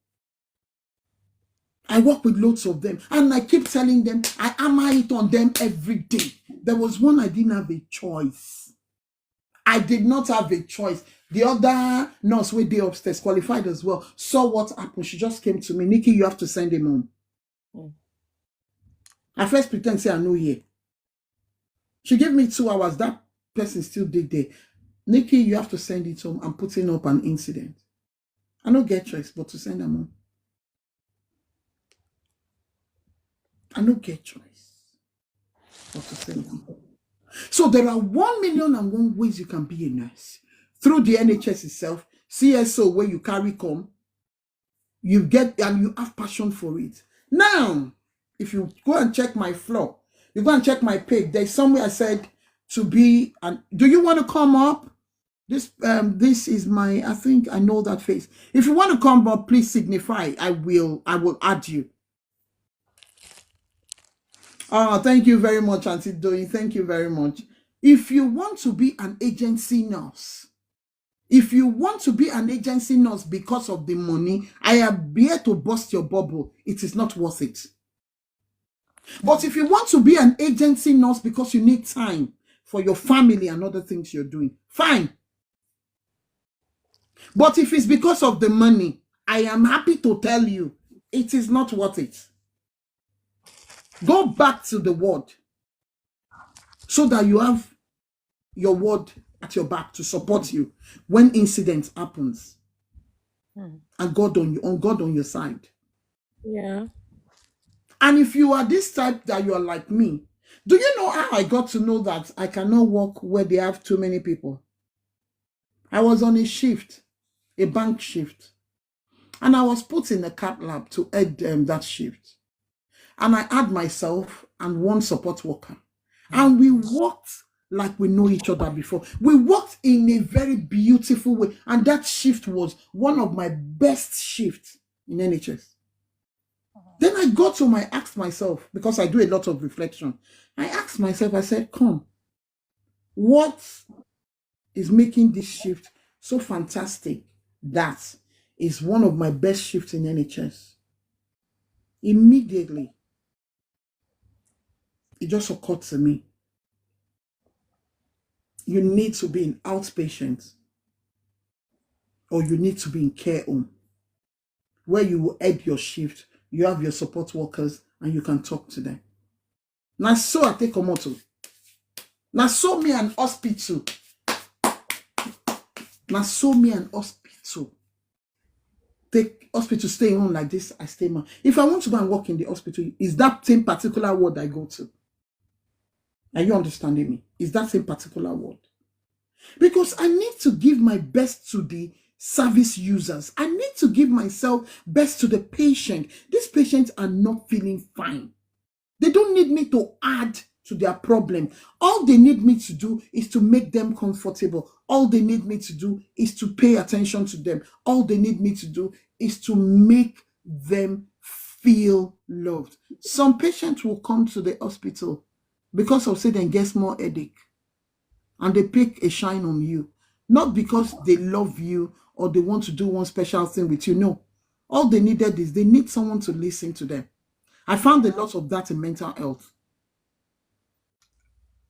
Speaker 3: I work with loads of them, and I keep telling them, I hammer it on them every day. There was one I didn't have a choice. I did not have a choice. The other nurse with the upstairs, qualified as well, saw what happened. She just came to me, Nikki, you have to send him home. I first pretend say I know here. She gave me 2 hours. That person still did there. Nikki, you have to send it home. I'm putting up an incident. I don't get choice but to send them home. I don't get choice but to send them home. So there are 1,000,001 ways you can be a nurse. Through the NHS itself, CSO, where you carry come, you get and you have passion for it. Now, if you go and check my floor, you go and check my page, there's somewhere I said to be, and do you want to come up? This is my, I think I know that face. If you want to come up, please signify. I will add you. Oh, thank you very much, Auntie Doyin. Thank you very much. If you want to be an agency nurse, because of the money, I am here to bust your bubble. It is not worth it. But if you want to be an agency nurse because you need time for your family and other things you're doing, fine. But if it's because of the money, I am happy to tell you, it is not worth it. Go back to the word so that you have your word at your back to support you when incident happens. And God on your side.
Speaker 4: Yeah.
Speaker 3: And if you are this type that you are like me, do you know how I got to know that I cannot work where they have too many people? I was on a shift, a bank shift, and I was put in a cath lab to head that shift. And I had myself and one support worker. And we worked like we know each other before. We worked in a very beautiful way. And that shift was one of my best shifts in NHS. Then I asked myself, because I do a lot of reflection. I asked myself, I said, come, what is making this shift so fantastic? That is one of my best shifts in NHS. Immediately, it just occurred to me. You need to be in outpatient, or you need to be in care home, where you will end your shift, you have your support workers, and you can talk to them. Now, so I take a motto. Now, so me an hospital. Now, so me an hospital. Take hospital, stay home like this, I stay home. If I want to go and work in the hospital, is that same particular ward I go to? Are you understanding me? Is that same particular word? Because I need to give my best to the service users. I need to give myself best to the patient. These patients are not feeling fine. They don't need me to add to their problem. All they need me to do is to make them comfortable. All they need me to do is to pay attention to them. All they need me to do is to make them feel loved. Some patients will come to the hospital because of say they get more headache, and they pick a shine on you, not because they love you or they want to do one special thing with you. No, all they needed is they need someone to listen to them. I found a lot of that in mental health.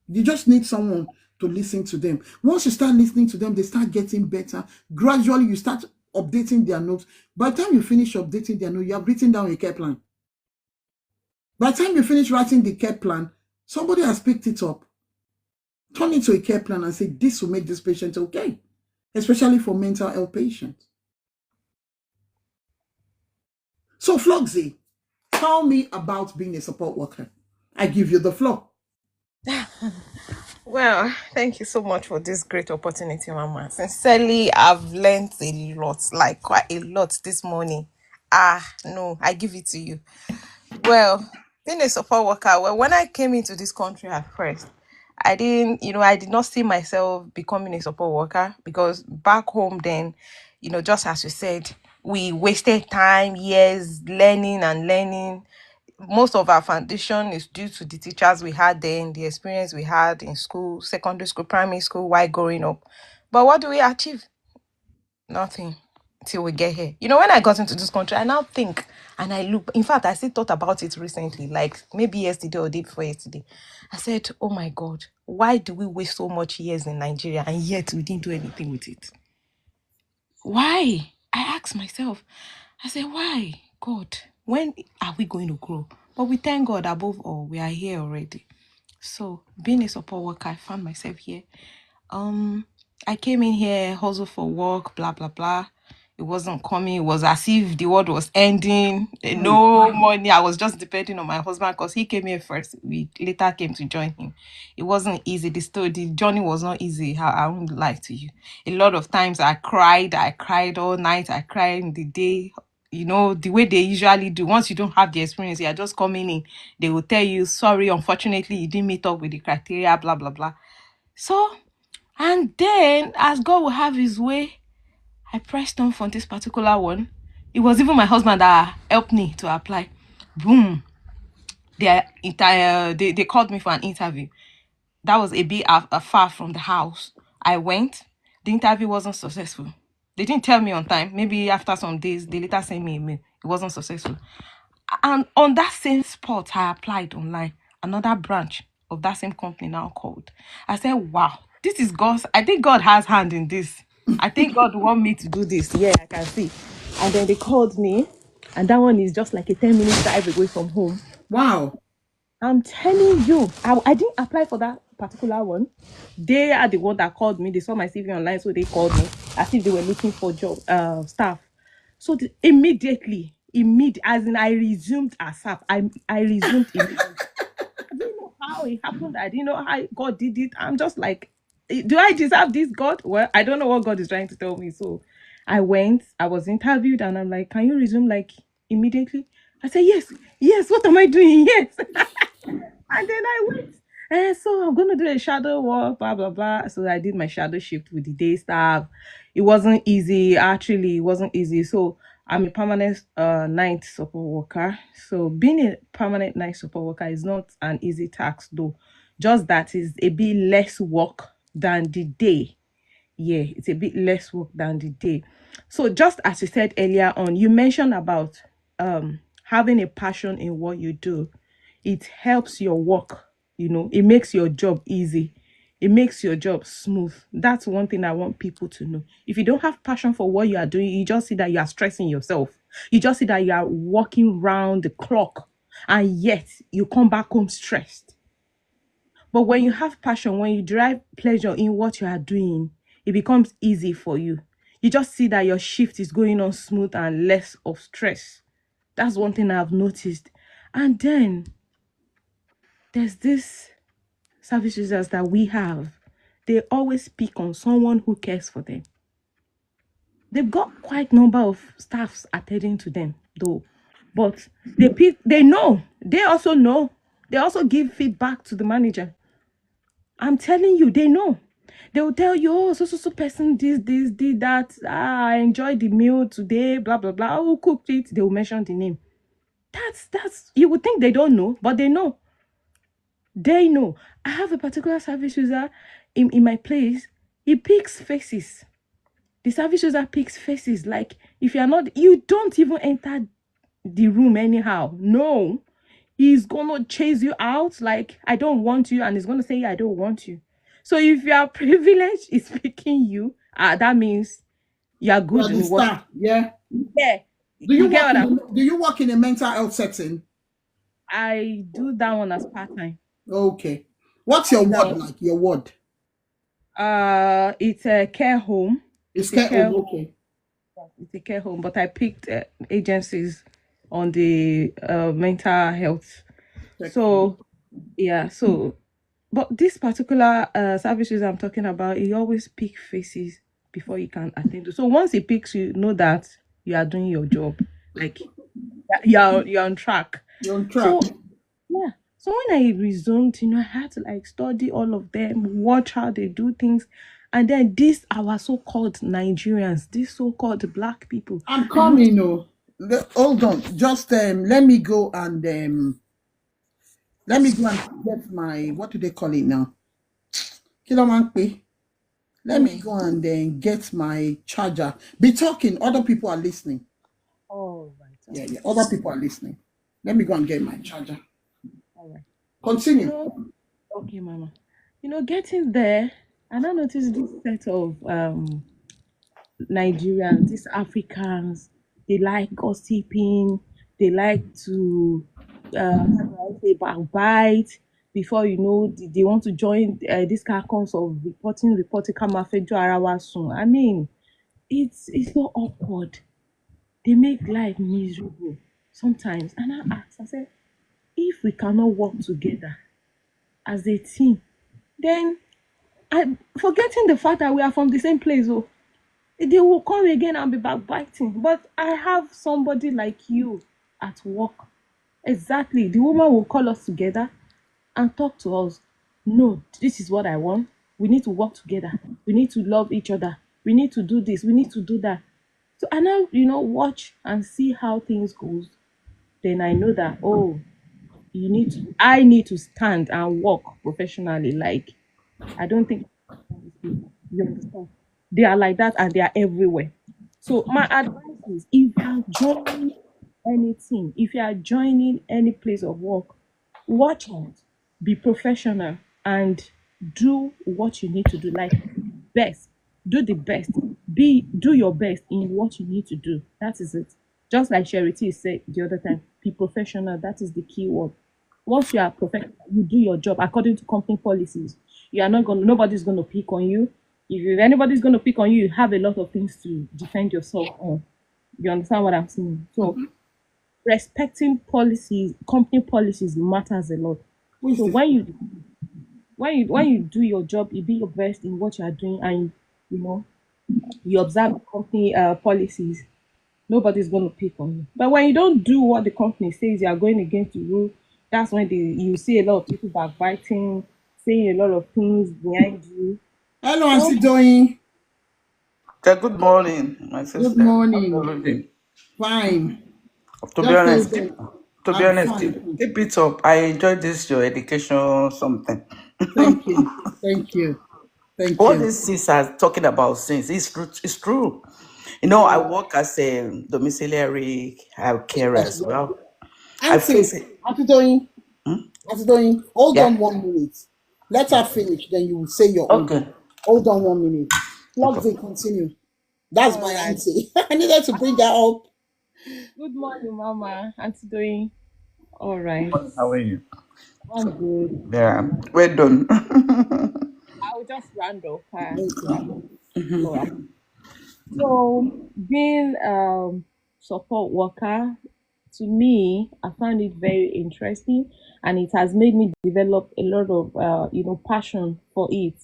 Speaker 3: You just need someone to listen to them. Once you start listening to them, they start getting better. Gradually, you start updating their notes. By the time you finish updating their notes, you have written down a care plan. By the time you finish writing the care plan, somebody has picked it up, turn it to a care plan and say, this will make this patient okay, especially for mental health patients. So, Floxy, tell me about being a support worker. I give you the floor.
Speaker 4: Well, thank you so much for this great opportunity, Mama. Sincerely, I've learned a lot, like quite a lot this morning. No, I give it to you. Well, being a support worker, well, when I came into this country at first, I did not see myself becoming a support worker because back home then, just as you said, we wasted time, years learning and learning. Most of our foundation is due to the teachers we had then, the experience we had in school, secondary school, primary school, while growing up. But what do we achieve? Nothing till we get here. When I got into this country, I now think and I look. In fact, I still thought about it recently, like maybe yesterday or day before yesterday. I said, oh my God, why do we waste so much years in Nigeria and yet we didn't do anything with it? Why? I asked myself, I said, why? God, when are we going to grow? But we thank God above all, we are here already. So being a support worker, I found myself here. I came in here, hustle for work, blah, blah, blah. It wasn't coming. It was as if the world was ending. No money. I was just depending on my husband because he came here first. We later came to join him. It wasn't easy. The journey was not easy. I won't lie to you. A lot of times I cried all night. I cried in the day. The way they usually do. Once you don't have the experience, you're just coming in. They will tell you, sorry, unfortunately, you didn't meet up with the criteria, blah, blah, blah. So, and then as God will have his way, I pressed on for this particular one. It was even my husband that helped me to apply. Boom. They called me for an interview. That was a bit far from the house. I went. The interview wasn't successful. They didn't tell me on time. Maybe after some days, they later sent me a mail. It wasn't successful. And on that same spot, I applied online. Another branch of that same company now called. I said, wow, this is God's. I think God has hand in this. I think God want me to do this. Yeah, I can see. And then they called me. And that one is just like a 10-minute drive away from home.
Speaker 3: Wow.
Speaker 4: I'm telling you, I didn't apply for that particular one. They are the one that called me. They saw my CV online, so they called me as if they were looking for staff. So immediately, as in I resumed ASAP. I resumed immediately. I didn't know how it happened. I didn't know how God did it. I'm just like, do I deserve this, God? Well, I don't know what God is trying to tell me. So I went, I was interviewed, and I'm like, can you resume like immediately? I said, yes, what am I doing? Yes. And then I went. So I'm gonna do a shadow work, blah blah blah. So I did my shadow shift with the day staff. It wasn't easy. Actually, it wasn't easy. So I'm a permanent night support worker. So being a permanent night support worker is not an easy task though. Just that is a bit less work than the day. Yeah, it's a bit less work than the day. So just as you said earlier on, you mentioned about having a passion in what you do. It helps your work, it makes your job easy. It makes your job smooth. That's one thing I want people to know. If you don't have passion for what you are doing, you just see that you are stressing yourself. You just see that you are working round the clock and yet you come back home stressed. But when you have passion, when you derive pleasure in what you are doing, it becomes easy for you. You just see that your shift is going on smooth and less of stress. That's one thing I've noticed. And then there's this service users that we have. They always pick on someone who cares for them. They've got quite a number of staffs attending to them, though. But they know. They also know. They also give feedback to the manager. I'm telling you, they know. They will tell you, oh, so person did this, did that. I enjoyed the meal today, blah, blah, blah. Who cooked it? They will mention the name. That's you would think they don't know, but they know. They know. I have a particular service user in my place. He picks faces. The service user picks faces. Like, if you're not, you don't even enter the room anyhow. No. He's gonna chase you out. Like, I don't want you. And he's gonna say, I don't want you. So if you are privileged, is picking you, that means you're good in what.
Speaker 3: Yeah.
Speaker 4: Yeah.
Speaker 3: Do you work in a mental health setting?
Speaker 4: I do that one as part-time.
Speaker 3: Okay. What's your
Speaker 4: That
Speaker 3: word
Speaker 4: one.
Speaker 3: like? Your word?
Speaker 4: It's a care home.
Speaker 3: It's
Speaker 4: It's a
Speaker 3: care
Speaker 4: care
Speaker 3: home.
Speaker 4: home.
Speaker 3: Okay.
Speaker 4: It's a care home, but I picked agencies on the mental health.
Speaker 3: Excellent.
Speaker 4: So yeah, so but this particular services I'm talking about, he always pick faces before you can attend to. So once he picks you, know that you are doing your job, like you're on track.
Speaker 3: You're on track.
Speaker 4: So yeah. So when I resumed, I had to like study all of them, watch how they do things. And then these our so-called Nigerians, these so-called black people,
Speaker 3: I'm
Speaker 4: I used
Speaker 3: coming. Oh, hold on. Just let me go and get my, what do they call it now? Kilo man pe. Let me go and then get my charger. Be talking. Other people are listening.
Speaker 4: all right, all
Speaker 3: Yeah,
Speaker 4: right,
Speaker 3: yeah. Other people are listening. Let me go and get my charger.
Speaker 4: all right. You
Speaker 3: Continue.
Speaker 4: know, okay, mama. Getting there, and I noticed this set of Nigerians, these Africans, they like gossiping, they like to, how do I say, backbite. Before you know, they want to join this carcons of reporting, come after Arawa soon. I mean, it's so awkward. They make life miserable sometimes. And I ask, I said, if we cannot work together as a team, then I forgetting the fact that we are from the same place. Oh, they will come again and be backbiting. But I have somebody like you at work. Exactly. The woman will call us together and talk to us. No, this is what I want. We need to work together. We need to love each other. We need to do this. We need to do that. So I now, watch and see how things goes. Then I know that, oh, I need to stand and walk professionally. Like, I don't think you understand. They are like that and they are everywhere. So my advice is, if you are joining any team, if you are joining any place of work, watch out, be professional, and do what you need to do. Like best, do the best, do your best in what you need to do. That is it. Just like Charity said the other time, be professional. That is the key word. Once you are professional, you do your job according to company policies. You are not going. Nobody's going to pick on you. If anybody's going to pick on you, you have a lot of things to defend yourself on. You understand what I'm saying? So respecting policies, company policies matters a lot.
Speaker 3: Who is
Speaker 4: So
Speaker 3: this?
Speaker 4: when you do your job, you be your best in what you are doing, and you know you observe the company policies. Nobody's going to pick on you. But when you don't do what the company says, you are going against the rule. That's when you see a lot of people backbiting, saying a lot of things behind you.
Speaker 3: Hello,
Speaker 4: So
Speaker 3: Auntie Doyin.
Speaker 5: Yeah, good morning, my
Speaker 3: Good
Speaker 5: sister. How's
Speaker 3: morning.
Speaker 5: everything?
Speaker 3: Fine.
Speaker 5: To be
Speaker 3: Just
Speaker 5: honest,
Speaker 3: hold
Speaker 5: keep,
Speaker 3: on.
Speaker 5: to be
Speaker 3: I'm
Speaker 5: honest,
Speaker 3: fine.
Speaker 5: keep it up. I enjoyed this your education something.
Speaker 3: Thank you. Thank you. Thank
Speaker 5: What
Speaker 3: you.
Speaker 5: these sis are talking about since it's true. It's true. I
Speaker 3: Yeah.
Speaker 5: work as a domiciliary carer
Speaker 3: Yes,
Speaker 5: as
Speaker 3: yes.
Speaker 5: well. I
Speaker 3: Auntie,
Speaker 5: face it.
Speaker 3: Auntie Doyin, Auntie Doyin, hold
Speaker 5: Yeah.
Speaker 3: on 1 minute. Let her finish, then you will say your own.
Speaker 5: Okay.
Speaker 3: Hold on 1 minute. Plug
Speaker 5: Okay.
Speaker 3: the continue. That's
Speaker 4: all
Speaker 3: my
Speaker 4: right.
Speaker 3: auntie. I needed to bring her up.
Speaker 4: Good morning, Mama. Auntie doing all right.
Speaker 5: How are you?
Speaker 4: I'm good.
Speaker 5: Yeah. We're done.
Speaker 4: I will just round off.
Speaker 3: Okay.
Speaker 4: All right. So being support worker, to me, I find it very interesting, and it has made me develop a lot of passion for it.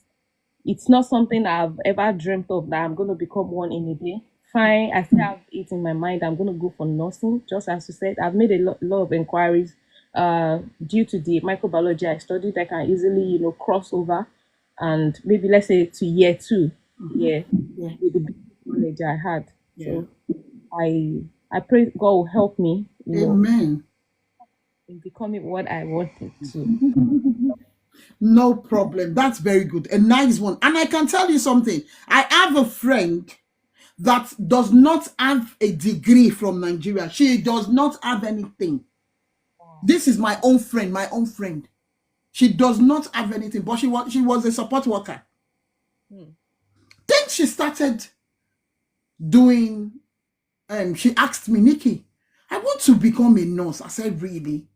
Speaker 4: It's not something I've ever dreamt of that I'm going to become one in a day. Fine, I still have it in my mind. I'm going to go for nursing. Just as you said, I've made a lot of inquiries. Due to the microbiology I studied, I can easily, cross over, and maybe let's say to year two, yeah,
Speaker 3: Yeah.
Speaker 4: with the big knowledge I had.
Speaker 3: Yeah.
Speaker 4: So I pray God will help me,
Speaker 3: Amen.
Speaker 4: in becoming what I wanted to.
Speaker 3: No problem. That's very good. A nice one. And I can tell you something. I have a friend that does not have a degree from Nigeria. She does not have anything. This is my own friend, my own friend. She does not have anything, but she was a support worker.
Speaker 4: Hmm.
Speaker 3: Then she started doing, she asked me, Nikki, I want to become a nurse. I said, really?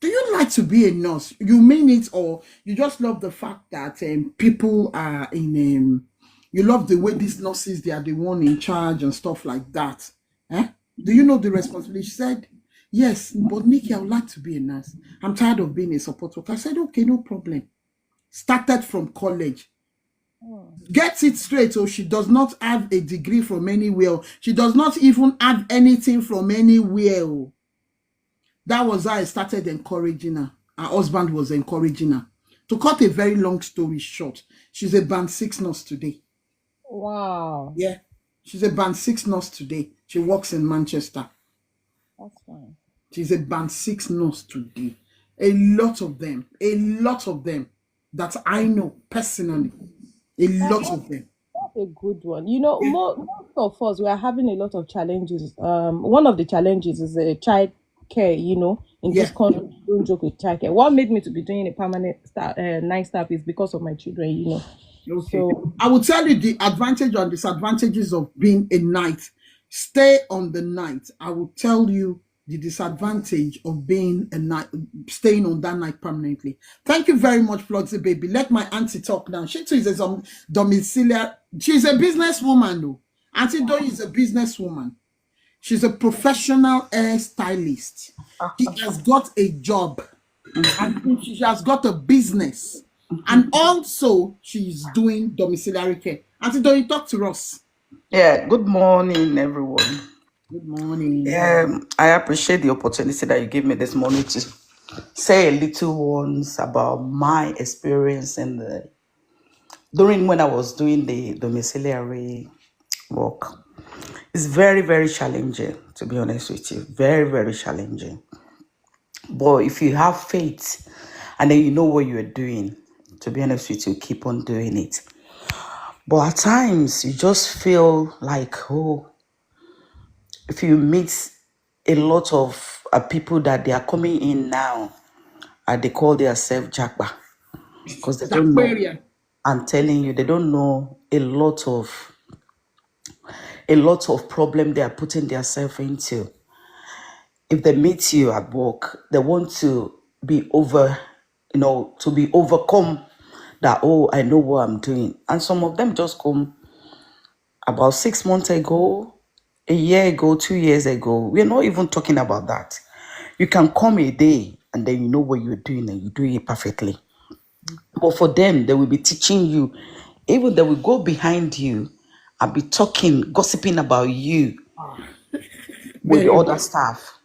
Speaker 3: Do you like to be a nurse? You mean it, or you just love the fact that people are in you love the way these nurses, they are the one in charge and stuff like that? Eh? Do you know the responsibility? She said, yes, but Nikki, I would like to be a nurse. I'm tired of being a support worker. I said, okay, no problem. Started from college. Get it straight. So she does not have a degree from anywhere. She does not even have anything from anywhere. That was how I started encouraging her. Her husband was encouraging her. To cut a very long story short, she's a band 6 nurse today.
Speaker 4: Wow.
Speaker 3: Yeah. She's a band 6 nurse today. She works in Manchester.
Speaker 4: That's fine.
Speaker 3: She's a band 6 nurse today. A lot of them that I know personally. A lot of them.
Speaker 4: That's a good one. You know, most of us, we are having a lot of challenges. One of the challenges is child care, you know, in this
Speaker 3: Yeah.
Speaker 4: country. We don't joke with child care. What made me to be doing a permanent night staff is because of my children, you know.
Speaker 3: Okay.
Speaker 4: So
Speaker 3: I will tell you the advantage and disadvantages of being a night. Stay on the night. I will tell you the disadvantage of being a night, staying on that night permanently. Thank you very much, Floxy Baby. Let my auntie talk now. She too is a domiciliary. She's a businesswoman, though. Auntie Doi is a businesswoman. She's a professional hairstylist. She has got a job. And she has got a business. And also, she's doing domiciliary care. Auntie Doi, talk to us.
Speaker 5: Yeah, good morning, everyone.
Speaker 3: Good morning.
Speaker 5: I appreciate the opportunity that you gave me this morning to say a little once about my experience during when I was doing the domiciliary work. It's very, very challenging, to be honest with you. Very, very challenging. But if you have faith and then you know what you're doing, to be honest with you, keep on doing it. But at times, you just feel like, if you meet a lot of people that they are coming in now, and they call themselves Jagba, because they don't know.
Speaker 3: Aquarium.
Speaker 5: I'm telling you, they don't know a lot of problem they are putting themselves into. If they meet you at work, they want to be overcome that, I know what I'm doing. And some of them just come about 6 months ago, a year ago, 2 years ago. We're not even talking about that. You can come a day and then you know what you're doing and you do it perfectly. But for them, they will be teaching you. Even they will go behind you and be talking, gossiping about you with the other staff.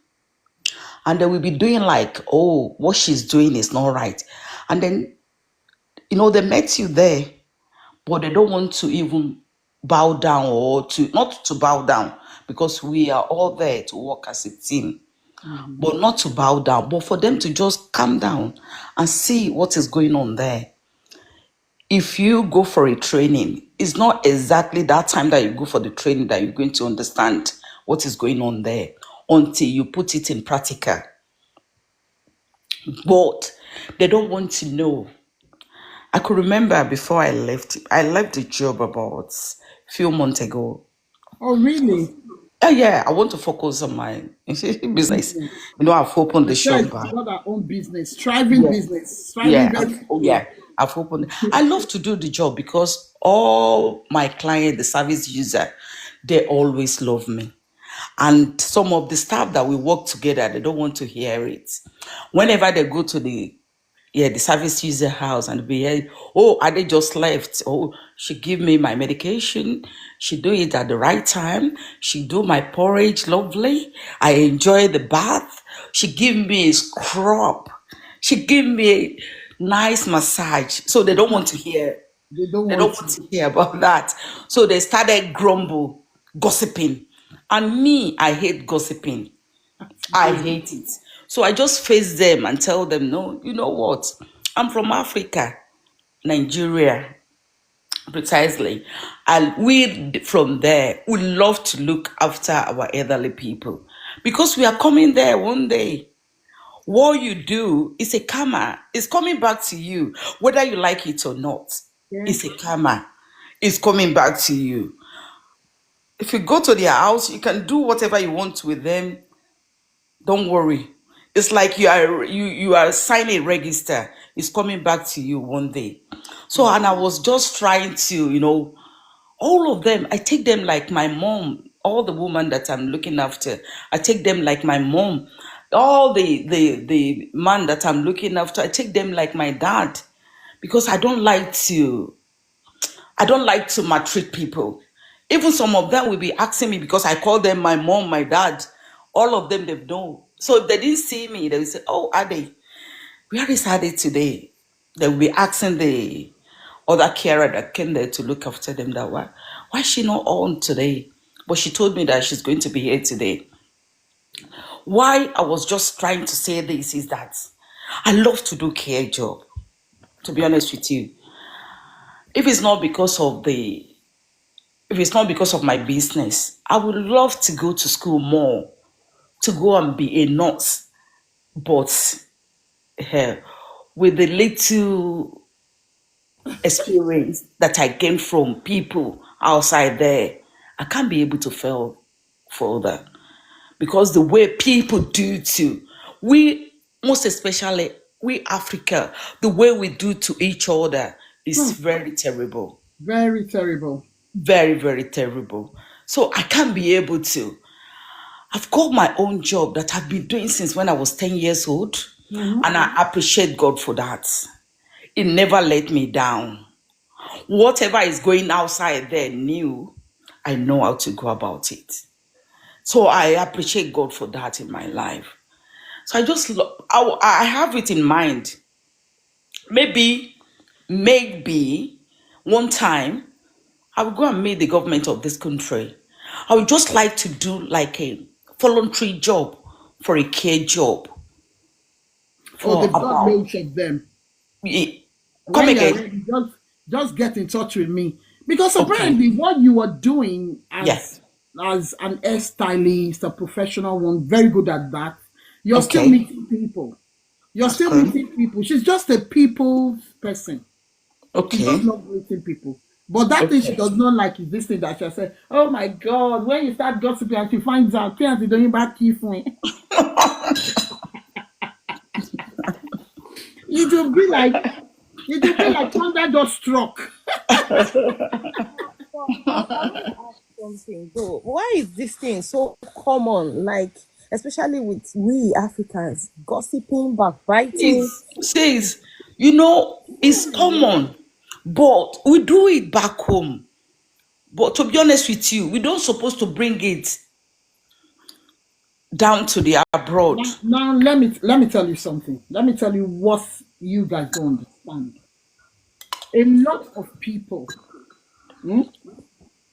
Speaker 5: And they will be doing like, what she's doing is not right. And then, they met you there, but they don't want to even bow down not to bow down, because we are all there to work as a team, but not to bow down, but for them to just calm down and see what is going on there. If you go for a training, it's not exactly that time that you go for the training that you're going to understand what is going on there until you put it in practical. But they don't want to know. I could remember before I left the job about a few months ago.
Speaker 3: Oh, really?
Speaker 5: Yeah, I want to focus on my business. I've opened the shop.
Speaker 3: Got our own business, thriving business.
Speaker 5: I've opened. I love to do the job because all my clients, the service user, they always love me. And some of the staff that we work together, they don't want to hear it. Whenever they go to the service user house and be here, are they just left? She give me my medication. She do it at the right time. She do my porridge lovely. I enjoy the bath. She give me a scrub. She give me a nice massage. So they don't want to hear. They don't want to hear about that. So they started gossiping. And me, I hate gossiping. I hate it. So I just face them and tell them, no, you know what? I'm from Africa, Nigeria, precisely. And we, from there, we love to look after our elderly people because we are coming there one day. What you do is a karma. It's coming back to you, whether you like it or not. Yeah. It's a karma. It's coming back to you. If you go to their house, you can do whatever you want with them. Don't worry. It's like you are signing register. It's coming back to you one day. So and I was just trying to, all of them, I take them like my mom. All the women that I'm looking after, I take them like my mom. All the man that I'm looking after, I take them like my dad, because I don't like to maltreat people. Even some of them will be asking me because I call them my mom, my dad. All of them, they know. So if they didn't see me, they will say, "Oh, Ade, where is Ade today?" They will be asking the other carer that came there to look after them that why is she not on today? But she told me that she's going to be here today. Why I was just trying to say this is that I love to do care job, to be honest with you. If it's not because of my business, I would love to go to school more, to go and be a nurse. But with the little experience that I gained from people outside there, I can't be able to fail further, because the way people do to we, most especially we Africa, the way we do to each other is very terrible.
Speaker 3: Very terrible.
Speaker 5: Very, very terrible. So I can't be able to. I've got my own job that I've been doing since when I was 10 years old. And I appreciate God for that. It never let me down. Whatever is going outside there new, I know how to go about it. So I appreciate God for that in my life. So I have it in mind. Maybe one time I will go and meet the government of this country. I would just like to do like a voluntary job for a care job.
Speaker 3: Oh,
Speaker 5: For
Speaker 3: they've got
Speaker 5: about
Speaker 3: loads of them.
Speaker 5: come
Speaker 3: When you're
Speaker 5: again.
Speaker 3: ready, just get in touch with me. Because
Speaker 5: Okay.
Speaker 3: apparently what you are doing
Speaker 5: Yes.
Speaker 3: as an hairstylist, a professional one, very good at that. You're still
Speaker 5: Okay.
Speaker 3: meeting people. You're still
Speaker 5: Okay.
Speaker 3: meeting people. She's just a people's person. She
Speaker 5: Okay.
Speaker 3: does not meeting people. But that thing she
Speaker 5: Okay.
Speaker 3: does not like is this thing that she'll say, "Oh my God, when you start gossiping and she finds out, parents are doing back key for it." It will be like thunder just struck.
Speaker 4: Something though. Why is this thing so common? Like, especially with we Africans, gossiping, backbiting.
Speaker 5: Says, it's common, but we do it back home. But to be honest with you, we don't supposed to bring it down to the abroad.
Speaker 3: Now let me tell you something. Let me tell you what you guys don't understand. A lot of people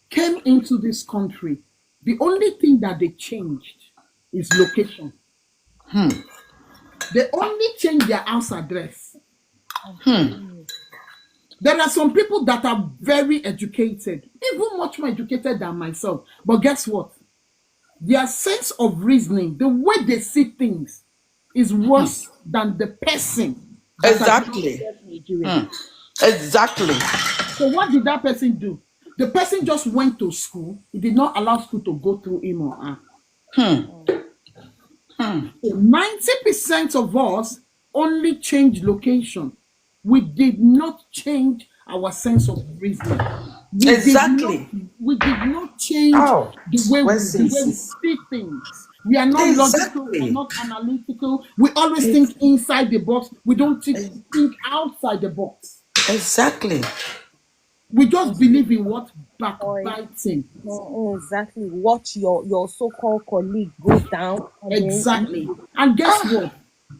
Speaker 3: came into this country. The only thing that they changed is location. They only changed their house address. There are some people that are very educated, even much more educated than myself. But guess what? Their sense of reasoning, the way they see things, is worse than the person that has
Speaker 5: Exactly.
Speaker 3: left Nigeria.
Speaker 5: Exactly.
Speaker 3: So what did that person do? The person just went to school. He did not allow school to go through him or her. So 90% of us only changed location. We did not change our sense of reasoning.
Speaker 5: Exactly.
Speaker 3: We did not change
Speaker 5: Oh,
Speaker 3: the way we
Speaker 5: senses.
Speaker 3: see things. We are not logical, we are
Speaker 5: Exactly.
Speaker 3: not analytical. We always think inside the box. We don't think outside the box.
Speaker 5: Exactly.
Speaker 3: We just believe in what backbiting.
Speaker 4: Exactly. Watch your so-called colleague go down. And then
Speaker 3: Exactly. And guess what?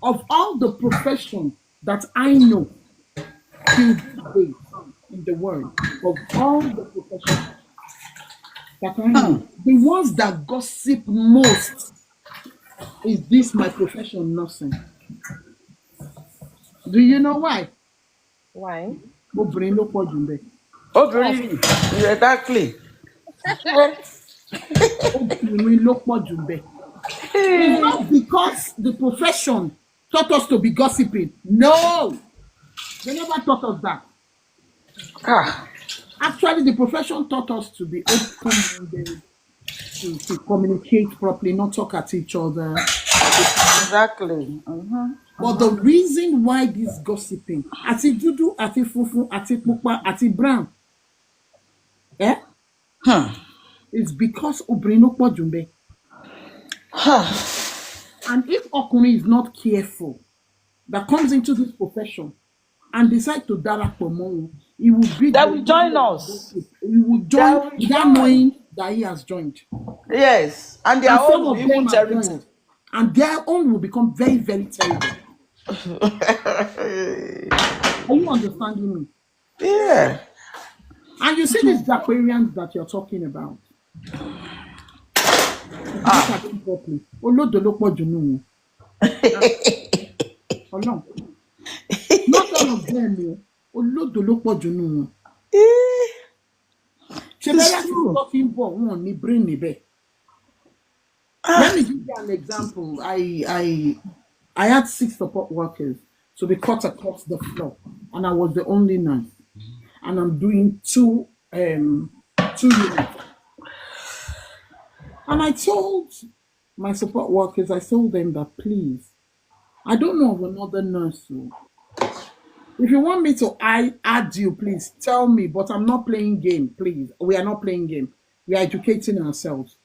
Speaker 3: Of all the professions that I know till today in the world, of all the professions that I know, the ones that gossip most is this my profession, nursing. Do you know why?
Speaker 4: Why?
Speaker 3: Obìnrin ló pọ̀ jù ńbẹ̀.
Speaker 5: Oh, really? Exactly.
Speaker 3: Obìnrin ló pọ̀ jù ńbẹ̀. It's not because the profession taught us to be gossiping. No, they never taught us that.
Speaker 5: Ah,
Speaker 3: Actually, the profession taught us to be open-minded, to communicate properly, not talk at each other,
Speaker 5: Exactly.
Speaker 3: But the reason why this gossiping, ati dúdú, ati funfun, ati pupa, ati brown, is because obìnrin ló pọ̀ jù ńbẹ̀. And if ọkùnrin is not careful, that comes into this profession and decide to darapọ̀ mọ́ wọn, he will be
Speaker 5: That will join us.
Speaker 3: He will join without knowing that he has joined.
Speaker 5: Yes, and their
Speaker 3: And some
Speaker 5: own will
Speaker 3: of
Speaker 5: be
Speaker 3: them
Speaker 5: even
Speaker 3: are
Speaker 5: terrible.
Speaker 3: joined, and their own will become very, very terrible. Are you understanding me?
Speaker 5: Yeah.
Speaker 3: And you see these Aquarians that you're talking about. Look at them properly. Olódo ló pọ̀ jù nínú wọn. Ọlọ́run. Not all of them o. Olódo ló pọ̀ jù nínú wọn. Ṣé bẹ́ẹ̀ láti tó fi ń bọ̀ wọn ò ní brain níbẹ̀? Let me give you an example. I had 6 support workers to be cut across the floor, and I was the only nurse. And I'm doing 2 units. And I told my support workers, I told them that please, I don't know of another nurse. So if you want me to add you, please tell me. But I'm not playing game, please. We are not playing game. We are educating ourselves.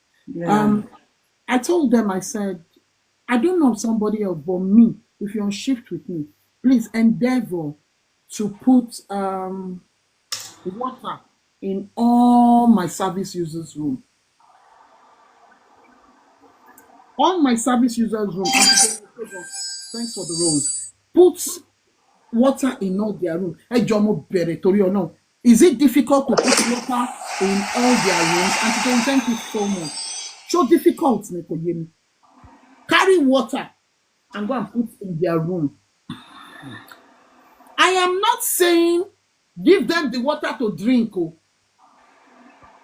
Speaker 3: I told them, I said, I don't know somebody else but me. If you're on shift with me, please endeavor to put water in all my service users' room. All my service users' room. Thanks for the rose. Put water in all their room. Hey, Jomo Bere, Tori or no. Is it difficult to put water in all their rooms? And to thank you so much. So difficult, Nekoyemi. Carry water and go and put in their room. I am not saying give them the water to drink. Oh.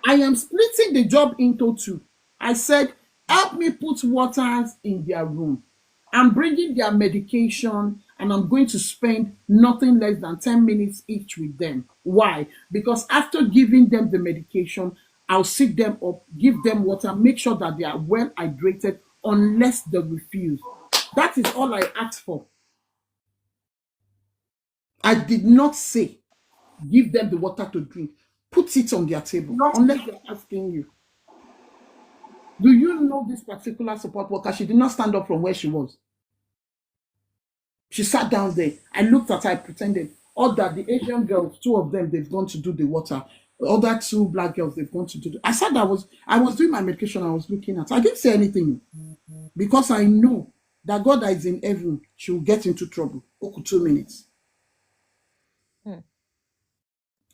Speaker 3: I am splitting the job into 2. I said, help me put waters in their room. I'm bringing their medication and I'm going to spend nothing less than 10 minutes each with them. Why? Because after giving them the medication, I'll sit them up, give them water, make sure that they are well hydrated unless they refuse. That is all I asked for. I did not say give them the water to drink. Put it on their table, unless they're asking you. Do you know this particular support worker? She did not stand up from where she was. She sat down there. I looked at her, I pretended. Other, the Asian girls, 2 of them, they've gone to do the water. The other 2 black girls, they've gone to do I said I was doing my medication, I was looking at her. I didn't say anything because I know that God that is in heaven, she will get into trouble. 2 minutes.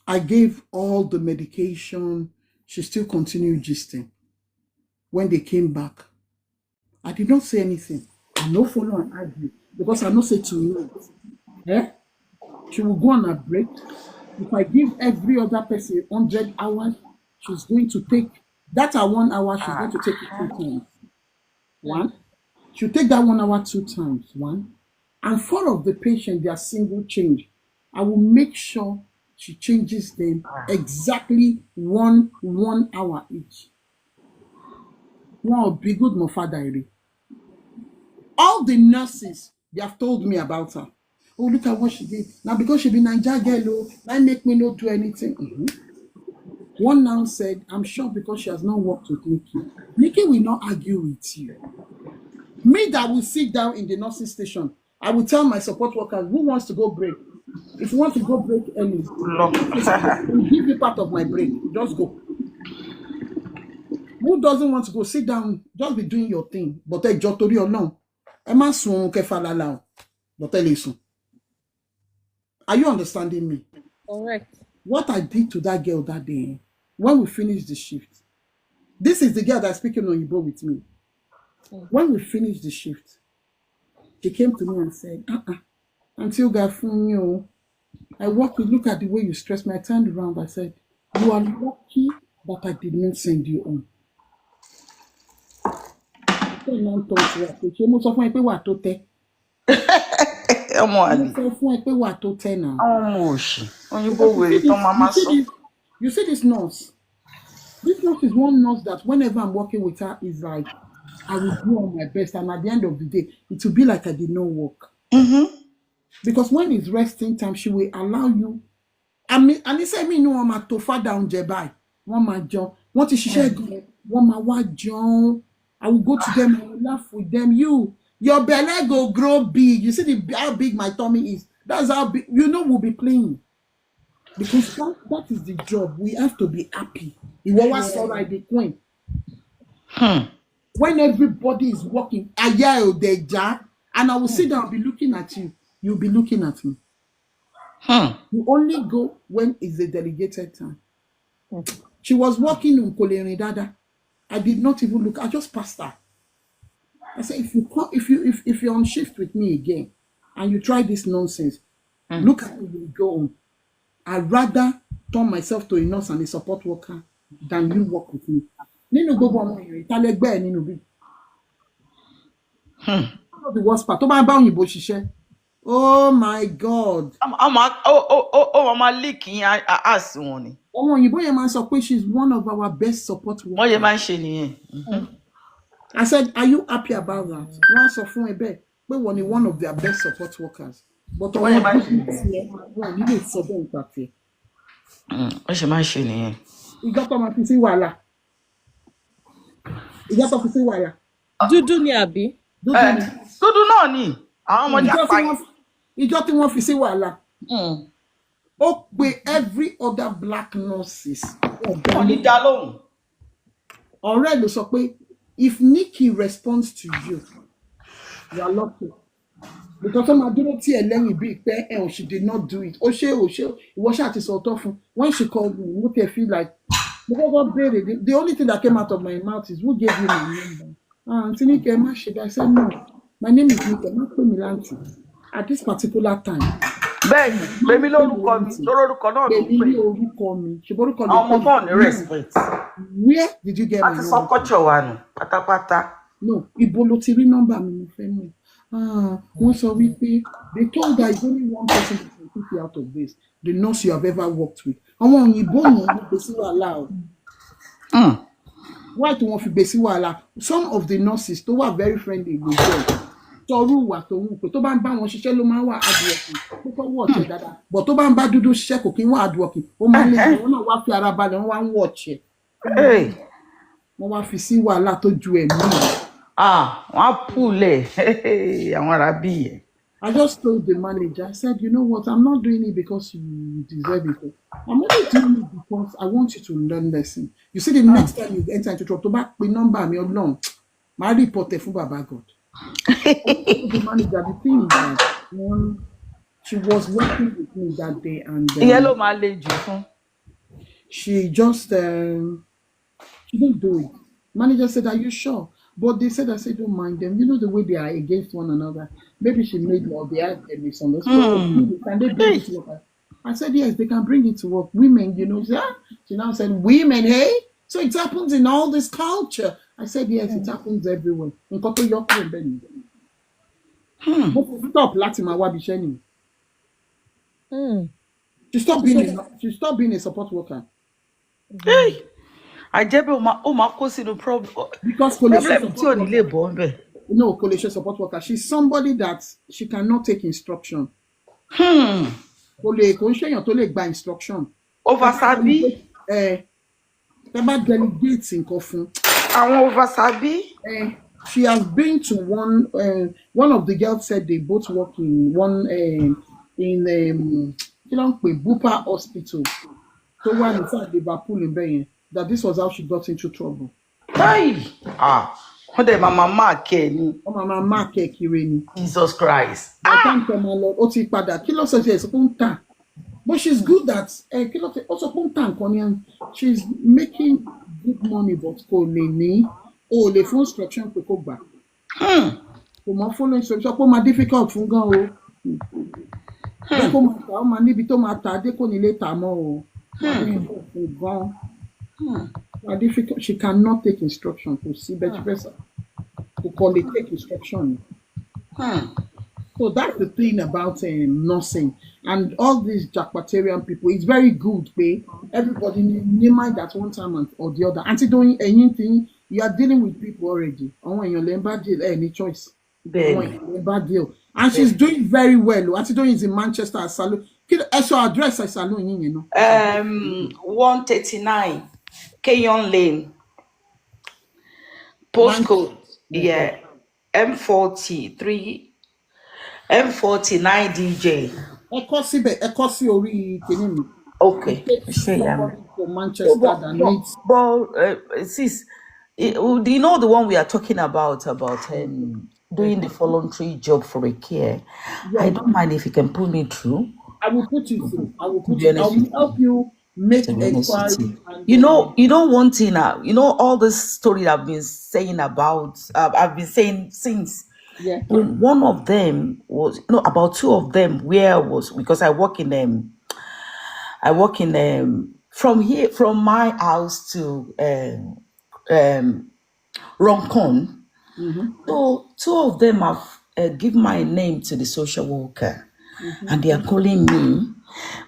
Speaker 3: I gave all the medication. She still continued gisting. When they came back, I did not say anything. I no follow and argue because I no say to you. She will go on a break. If I give every other person 100 hours, she's going to take that 1 hour. She's going to take it 2 times. 1, she'll take that 1 hour 2 times. 1, and 4 of the patients, they are single change. I will make sure she changes them exactly 1 hour each. One will be good, my father. All the nurses, they have told me about her. Oh, look at what she did. Now, because she be Naija girl, that make me not do anything. One now said, I'm sure because she has not worked with Nikki. Nikki will not argue with you. Me that will sit down in the nursing station, I will tell my support workers who wants to go break. If you want to go break early, I'll give you part of my break. Just go. Who doesn't want to go? Sit down, just be doing your thing. But I just told you no. Are you understanding me?
Speaker 4: Correct.
Speaker 3: What I did to that girl that day, when we finished the shift, this is the girl that's speaking on Igbo with me. When we finished the shift, she came to me and said, until Gafunyo, I walked with, look at the way you stress me. I turned around, I said, you are lucky that I did not send you home. You see this nurse? This nurse is one nurse that whenever I'm working with her is like, I will do all my best, and at the end of the day, it will be like I did not work. Because when it's resting time, she will allow you. I mean, and he said, me no, I'm to far down Jebai. One my John, what is she said? One my what John? I will go to them, I will laugh with them. Your belly go grow big. You see how big my tummy is. That's how big, we'll be playing. Because that is the job. We have to be happy. You always saw like the queen. When everybody is walking, and I will sit down and be looking at you. You'll be looking at me. You only go when it's a delegated time. She was walking on Koleri Dada. I did not even look. I just passed her. I said, if you're on shift with me again and you try this nonsense, look at me, you go home. I'd rather turn myself to a nurse and a support worker than you work with me. Nino go on Nino be. The worst part. Oh my God.
Speaker 5: I'm leaking. I asked one.
Speaker 3: She's one of our best support workers. I said, are you happy about that? Once of one of their best support workers. But you need support party. You got to see wala. You got to see wala.
Speaker 4: Dudu ni abi.
Speaker 5: Dudu no ni.
Speaker 3: You got to want to see wala. Every other black nurses. Already, so if Nikki responds to you, you are lucky. Because she did not do it. When she called me, look, I feel like the only thing that came out of my mouth is, who gave you my number? I said, no, my name is Nikki, not Milanti. At this particular time.
Speaker 5: Where did
Speaker 3: you get my number? No, Ibolotiri number me family. Once a week, they told that it's only one person that can keep you out of this. The nurse you have ever worked with. I want you allowed. Why do you want to be allowed? Some of the nurses who are very friendly with them. But to ban ba won sise lo ma wa hardworking ko watch e dada but to ban ba dudu sise ko kin wa hardworking o ma le won na wa fi ara ba le won wa watch e won wa fi si wàhálà tó ju emi
Speaker 5: won pull e àwọn arabi.
Speaker 3: I just told the manager, I said, you know what, I'm not doing it because you deserve it. I'm only doing it because I want you to learn lesson. You see, the next time you enter into trouble, to back the number me alone, my report for Baba God. The manager, the thing is that she was working with me that day and she just she didn't do it. Manager said, are you sure? But they said, I said, don't mind them. You know the way they are against one another. Maybe she made or they had a misunderstanding. Can they bring it to work? I said, yes, they can bring it to work. Women, she now said, women, hey? So it happens in all this culture. I said, yes, it happens everywhere. Stop, Latima Wabisheni. She stopped being a support worker.
Speaker 5: Hey, I jebe o cause no problem.
Speaker 3: Because coalition support worker. She's somebody that she cannot take instruction. Instruction.
Speaker 5: Over Sabi.
Speaker 3: About delegating coffin.
Speaker 5: Over Sabi.
Speaker 3: She has been to one of the girls said they both work in one in Bupa Hospital. So one inside Liverpool in Bayin, that this was how she got into trouble.
Speaker 5: Hey! Mama
Speaker 3: Kireni.
Speaker 5: Jesus Christ.
Speaker 3: But she's good at she's making good money, but the phone instruction to go back. My phone instruction my difficult from go. Difficult. She cannot take instruction to see better person to call it take instruction. So that's the thing about nursing and all these Jackpatarian people. It's very good, everybody need mind at one time or the other. Anti doing anything, You are dealing with people already. On when you're bad deal, any choice.
Speaker 5: Bẹ́ẹ̀ni.
Speaker 3: On bad deal. And she's doing very well. What she's doing is in Manchester salon. I saw address a salon, you know.
Speaker 5: 139 Kenyon Lane. Postcode, yeah. M43 M49 DJ.
Speaker 3: Ekosi ori kinini.
Speaker 5: Okay.
Speaker 3: Somebody from Manchester that needs.
Speaker 5: Sis, do you know the one we are talking about doing the voluntary job for a care?
Speaker 3: Yeah.
Speaker 5: I don't mind if you can put me through.
Speaker 3: I will put you through. I will
Speaker 5: be honest with
Speaker 3: help you make
Speaker 5: To be honest with
Speaker 3: inquiry.
Speaker 5: you.
Speaker 3: And
Speaker 5: You know one thing. You know all this story I've been saying about. I've been saying since.
Speaker 3: yeah.
Speaker 5: When one of them was about two of them. Where was because I work in from my house to Roncon. So two of them have given my name to the social worker, and they are calling me.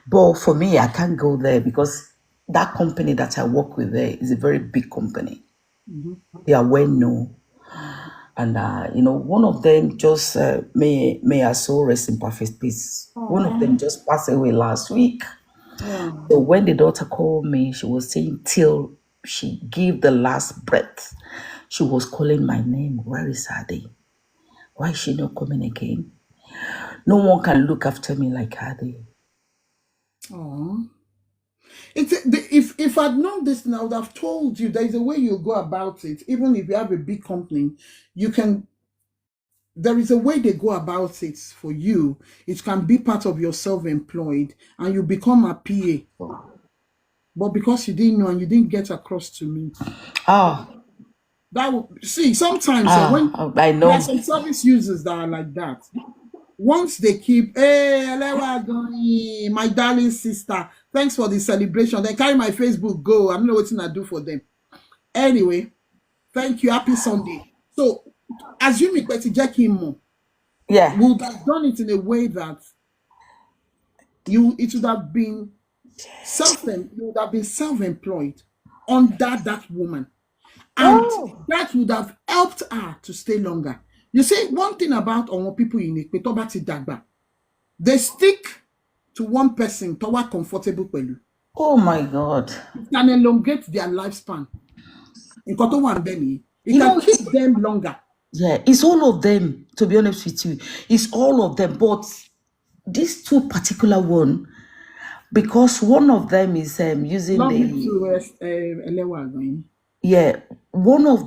Speaker 5: But for me, I can't go there because that company that I work with there is a very big company. They are well known, and one of them just may her soul rest in perfect peace. One of them just passed away last week. So when the daughter called me, she was saying till she gave the last breath, she was calling my name. Where is Ade? Why is she not coming again? No one can look after me like Ade.
Speaker 3: Aww. If I'd known this, I would have told you there is a way you go about it. Even if you have a big company, there is a way they go about it for you. It can be part of your self-employed and you become a PA. But because you didn't know and you didn't get across to me. Sometimes when
Speaker 5: I know.
Speaker 3: there are some service users that are like that. Once they keep, hey, my darling sister, thanks for the celebration. They carry my Facebook go. I don't know what I do for them. Anyway, thank you. Happy Sunday. So, assuming Betty Jackie Mo would have done it in a way that it would have been self-employed under that woman. And that would have helped her to stay longer. You see, one thing about our people in Dagba, they stick to one person to work comfortable with you.
Speaker 5: Oh my God.
Speaker 3: It can elongate their lifespan. It can keep them longer.
Speaker 5: Yeah, it's all of them, to be honest with you. It's all of them. But these two particular one, because one of them is using one of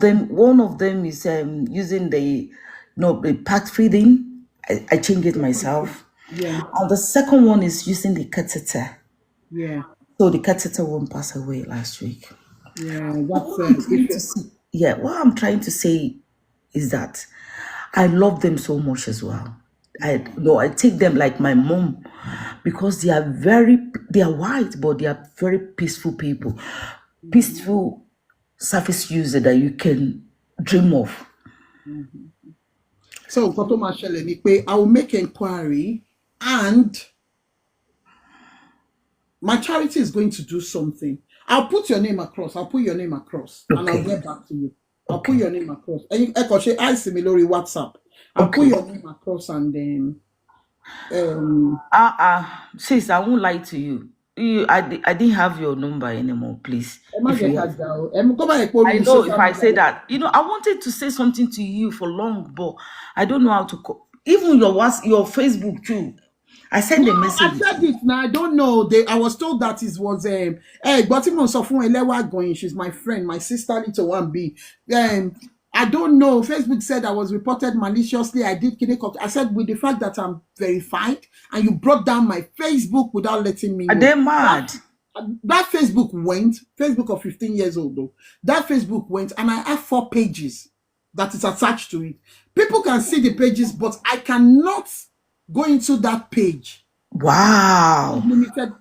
Speaker 5: them is using the pack feeding. I changed it myself.
Speaker 3: Yeah.
Speaker 5: And the second one is using the catheter.
Speaker 3: Yeah.
Speaker 5: So the catheter one passed away last week.
Speaker 3: Yeah, that's
Speaker 5: what I'm trying to say is that I love them so much as well. I take them like my mom because they are white, but they are very peaceful people. Peaceful surface user that you can dream of.
Speaker 3: So, I will make inquiry and my charity is going to do something. I'll put your name across. And I'll get back to you. I'll put your name across. I see me Lori WhatsApp. I'll put your name across and then
Speaker 5: sis, I won't lie to you. I didn't have your number anymore, please. I know if I say that, I wanted to say something to you for long, but I don't know how to call. Even your Facebook too. I sent a message.
Speaker 3: I said it now. I don't know. I was told that it was she's my friend, my sister little one B. I don't know. Facebook said I was reported maliciously. I did Kinecop. I said with the fact that I'm verified and you brought down my Facebook without letting me know.
Speaker 5: Are they mad?
Speaker 3: That Facebook of 15 years old though. That Facebook went and I have 4 pages that is attached to it. People can see the pages, but I cannot go into that page.
Speaker 5: Wow.
Speaker 3: Limited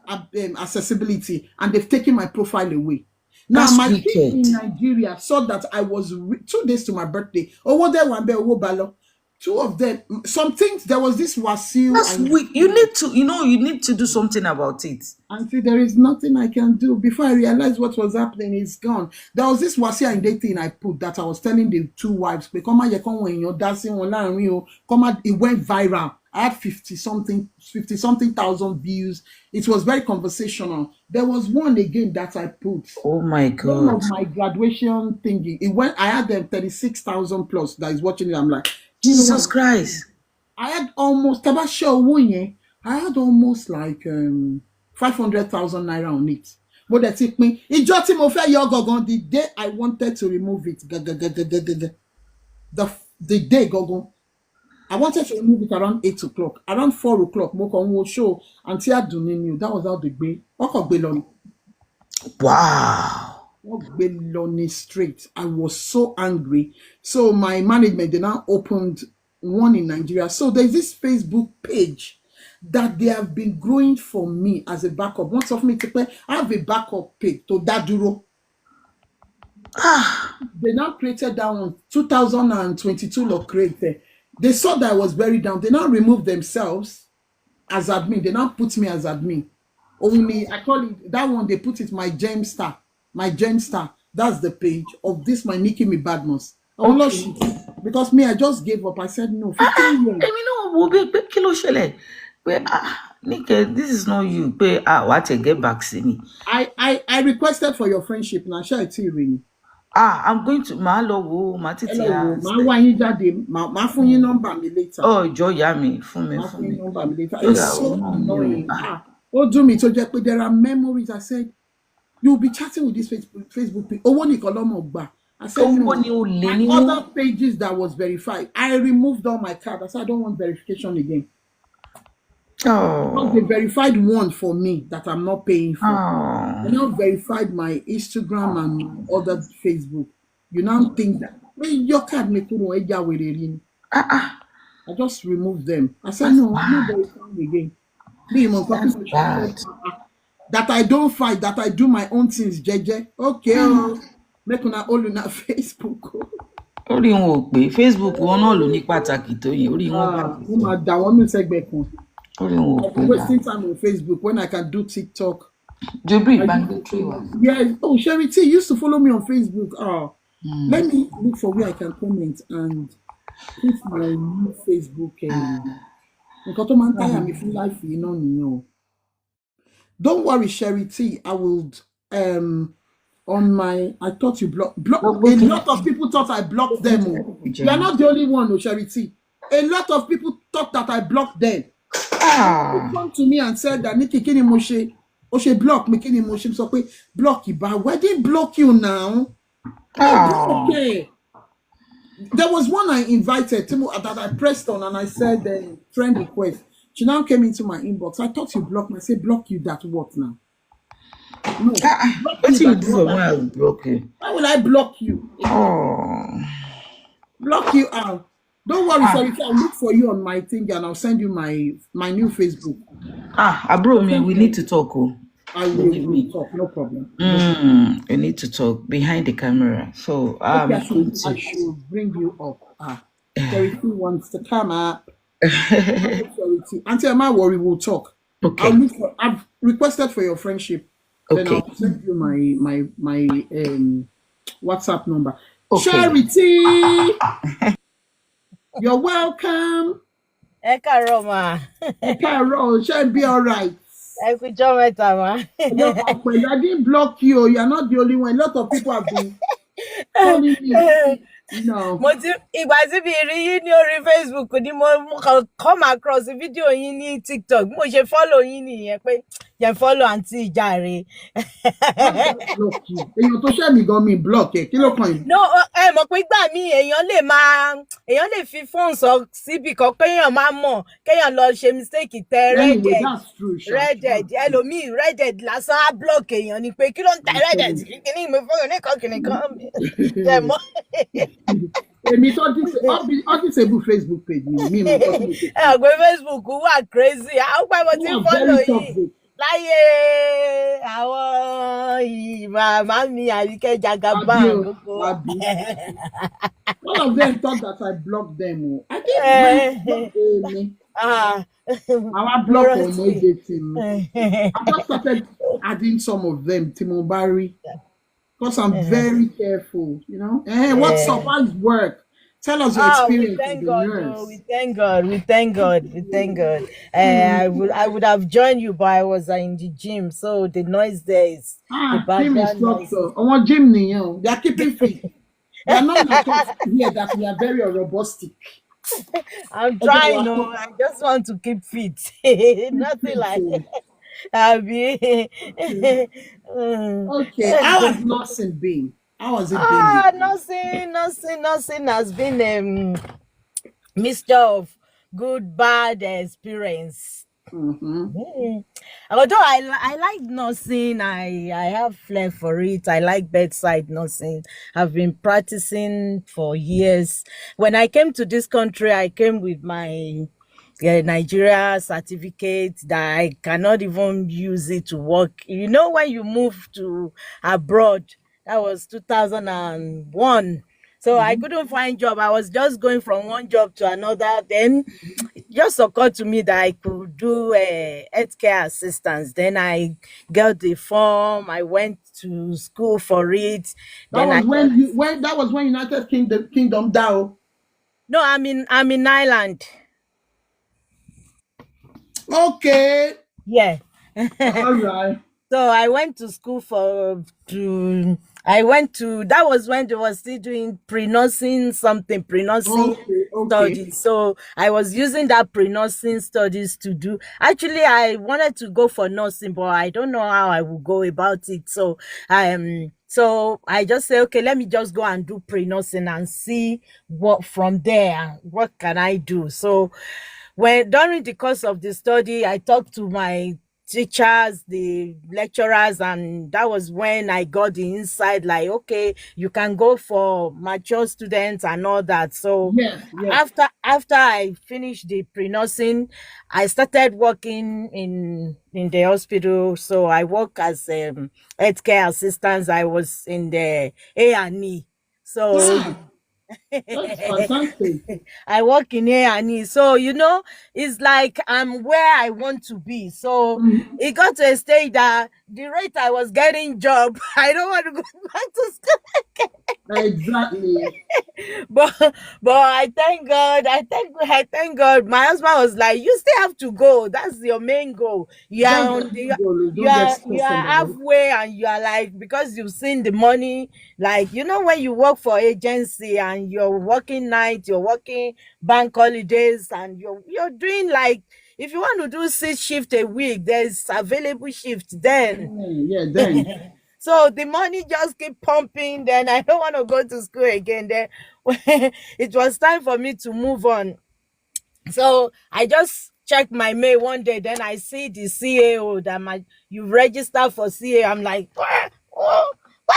Speaker 3: accessibility, and they've taken my profile away. Now, my team in Nigeria saw that I was 2 days to my birthday. Two of them. Some things, there was this Wasiu
Speaker 5: That's
Speaker 3: and
Speaker 5: weak. You need to, you need to do something about it.
Speaker 3: see, there is nothing I can do. Before I realized what was happening, it's gone. There was this Wasiu and they thing I put that I was telling the two wives, come when you're dancing online, it went viral. I had 50 something thousand views. It was very conversational. There was one again that I put.
Speaker 5: Oh my
Speaker 3: One
Speaker 5: God.
Speaker 3: of my graduation thingy. It went. I had them 36,000 plus that is watching it. I'm like, you know
Speaker 5: Jesus
Speaker 3: what?
Speaker 5: Christ.
Speaker 3: I had almost I had almost like 500,000 naira on it. But that took me. It just the day I wanted to remove it. The day gogon. I wanted to remove it around 8 o'clock. Around 4 o'clock, Moko will show until I do knew. That was how the bay.
Speaker 5: Wow.
Speaker 3: Beloni straight. I was so angry. So my management, they now opened one in Nigeria. So there's this Facebook page that they have been growing for me as a backup. Once of me to play, I have a backup page to Daduro. They now created that one 2022 or created. They saw that I was very down. They now removed themselves as admin. They now put me as admin. Only I call it that one. They put it my gem star. That's the page of this my Nicki Me Badmus. Because me, I just gave up. I said no. 15 years.
Speaker 5: Kilo shele. Nicki, this is not you. What a get back to me.
Speaker 3: I requested for your friendship. Now shall I tell you really?
Speaker 5: I'm going to my logo, my
Speaker 3: Hello, my one jade, my phone number me later.
Speaker 5: Oh, joy yummy for me.
Speaker 3: My phone number me later. It's so annoying. Oh, do me to just but there are memories. I said you'll be chatting with this Facebook page. Oh, one Nicolomogba. I said no. My other pages that was verified. I removed all my card. I said I don't want verification again.
Speaker 5: Oh,
Speaker 3: They verified one for me that I'm not paying for.
Speaker 5: oh.
Speaker 3: They now verified my Instagram and other Facebook. You now think that your card me I just removed them. I said no, I'm not verifying again.
Speaker 5: That's bad.
Speaker 3: That I don't fight, that I do my own things, JJ. Okay, make una all on Facebook.
Speaker 5: Orí wọn ò pé Facebook wọn náà ló ní pàtàkì tó yẹn orí wọn bá
Speaker 3: Who ma da one mi segbe kun.
Speaker 5: orí wọn ò pé.
Speaker 3: I'm wasting time on Facebook when I can do TikTok.
Speaker 5: Jobri mandatory one.
Speaker 3: Yeah. Oh, Sherry T used to follow me on Facebook. Let me look for where I can comment and put my new Facebook. Nǹkan tó máa ń tire mi fún life yìí náà nìyẹn. Don't worry, Sherry T. I will on my. I thought you block. A lot of people thought I blocked them. You are not the only one, Sherry T. A lot of people thought that I blocked them. They come to me and said that Nicki kini mo ṣe, o ṣe block me kini mo ṣe sọ pé block you, but why did block you now? Okay. There was one I invited that I pressed on and I said friend request. She now came into my inbox. I thought you blocked me. I said block you that what now? No.
Speaker 5: What you do for when I block you?
Speaker 3: Why will I block you? Block you out. Don't worry, sorry. I'll look for you on my thing and I'll send you my new Facebook.
Speaker 5: Bro, we need to talk.
Speaker 3: I will talk, no problem.
Speaker 5: We need to talk behind the camera. So
Speaker 3: I should bring you up. Charity wants to come up. Until I'm not worried, we'll talk.
Speaker 5: Okay.
Speaker 3: I've requested for your friendship.
Speaker 5: Okay.
Speaker 3: Then I'll send you my WhatsApp number.
Speaker 5: Okay.
Speaker 3: Charity, you're welcome.
Speaker 6: Roma.
Speaker 3: Carol, shall be all right.
Speaker 6: I
Speaker 3: didn't block you. You're not the only one. A lot of people have been calling you. No.
Speaker 6: Ìgbà tí mi rí yín ní orí Facebook ni mo come across video yín ní TikTok. Mo ṣe follow yín nìyẹn pé jẹ́ follow Aunty Ìjàre.
Speaker 3: Block you. Èèyàn tó ṣe mí gan mi block ẹ. Kí ló kàn yín?
Speaker 6: No, mọ̀ pé ìgbà mi èèyàn lè fi phone sọ síbi kan kéèyàn má mọ̀, kéèyàn lọ ṣe mistake tẹ
Speaker 3: Anyway, that's true.
Speaker 6: Reddit. Ẹlòmíì Reddit lásán á block èèyàn ni pé kí ló ń tẹ Reddit kíní mi fún oníkan kìnìkan. Jẹ́ mọ́.
Speaker 3: Èmi tó disable Facebook page mi mo kọ́ sí mi.
Speaker 6: Àgbẹ̀ Facebook wà crazy. Àwọn pẹ́ mo ti ń follow yìí láyé àwọn màmá mi Àríkẹ́ Jagaban gbogbo.
Speaker 3: All of them thought that I blocked them. Oh. I didn't really block me.
Speaker 6: Ah.
Speaker 3: I blocked on my
Speaker 6: Dorothy.
Speaker 3: dating. I just started adding some of them, Timobari, because I'm very careful, you know. What's up? How's work? Tell us your
Speaker 6: Oh, we
Speaker 3: experience as
Speaker 6: thank
Speaker 3: a
Speaker 6: God,
Speaker 3: nurse.
Speaker 6: oh, we thank God, we thank God, we thank God. I would have joined you, but I was in the gym, so the noise there is the
Speaker 3: Gym
Speaker 6: background noise.
Speaker 3: instructor. I want gym, they are keeping fit. They are not like us here that we are very robust.
Speaker 6: I'm trying, no, I just want to keep fit. Nothing like I'll be.
Speaker 3: Okay, how has nursing been? How has it been?
Speaker 6: Nothing has been mixture of good, bad experience. Although I like nursing, I have flair for it. I like bedside nursing. I've been practicing for years. When I came to this country, I came with my Nigeria certificate that I cannot even use it to work. You know, when you move to abroad, that was 2001. So I couldn't find job. I was just going from one job to another. Then it just occurred to me that I could do healthcare assistance. Then I got the form. I went to school for it.
Speaker 3: That
Speaker 6: Then
Speaker 3: was when United Kingdom down.
Speaker 6: No, I'm in Ireland.
Speaker 3: Okay.
Speaker 6: Yeah.
Speaker 3: All right.
Speaker 6: So I went to school that was when they were still doing pre-nursing studies. So I was using that pre-nursing studies to do. Actually, I wanted to go for nursing, but I don't know how I would go about it. So I just say, okay, let me just go and do pre-nursing and see what from there, what can I do? So during the course of the study, I talked to my teachers, the lecturers, and that was when I got the insight, like, okay, you can go for mature students and all that. So after I finished the pre-nursing, I started working in the hospital. So I work as healthcare assistant. I was in the A&E. So
Speaker 3: that's fantastic.
Speaker 6: I work in A&E. So, it's like I'm where I want to be. So it got to a stage that the rate I was getting job, I don't want to go back to school again.
Speaker 3: Exactly.
Speaker 6: But I thank God. I thank God. My husband was like, you still have to go. That's your main goal. You are halfway, and you are like, because you've seen the money, like, when you work for agency and you're working night, you're working bank holidays, and you're doing, like, if you want to do 6 shifts a week, there's available shift then.
Speaker 3: Yeah, then.
Speaker 6: So the money just keep pumping. Then I don't want to go to school again. Then it was time for me to move on. So I just checked my mail one day. Then I see the CAO that you register for CAO. I'm like, why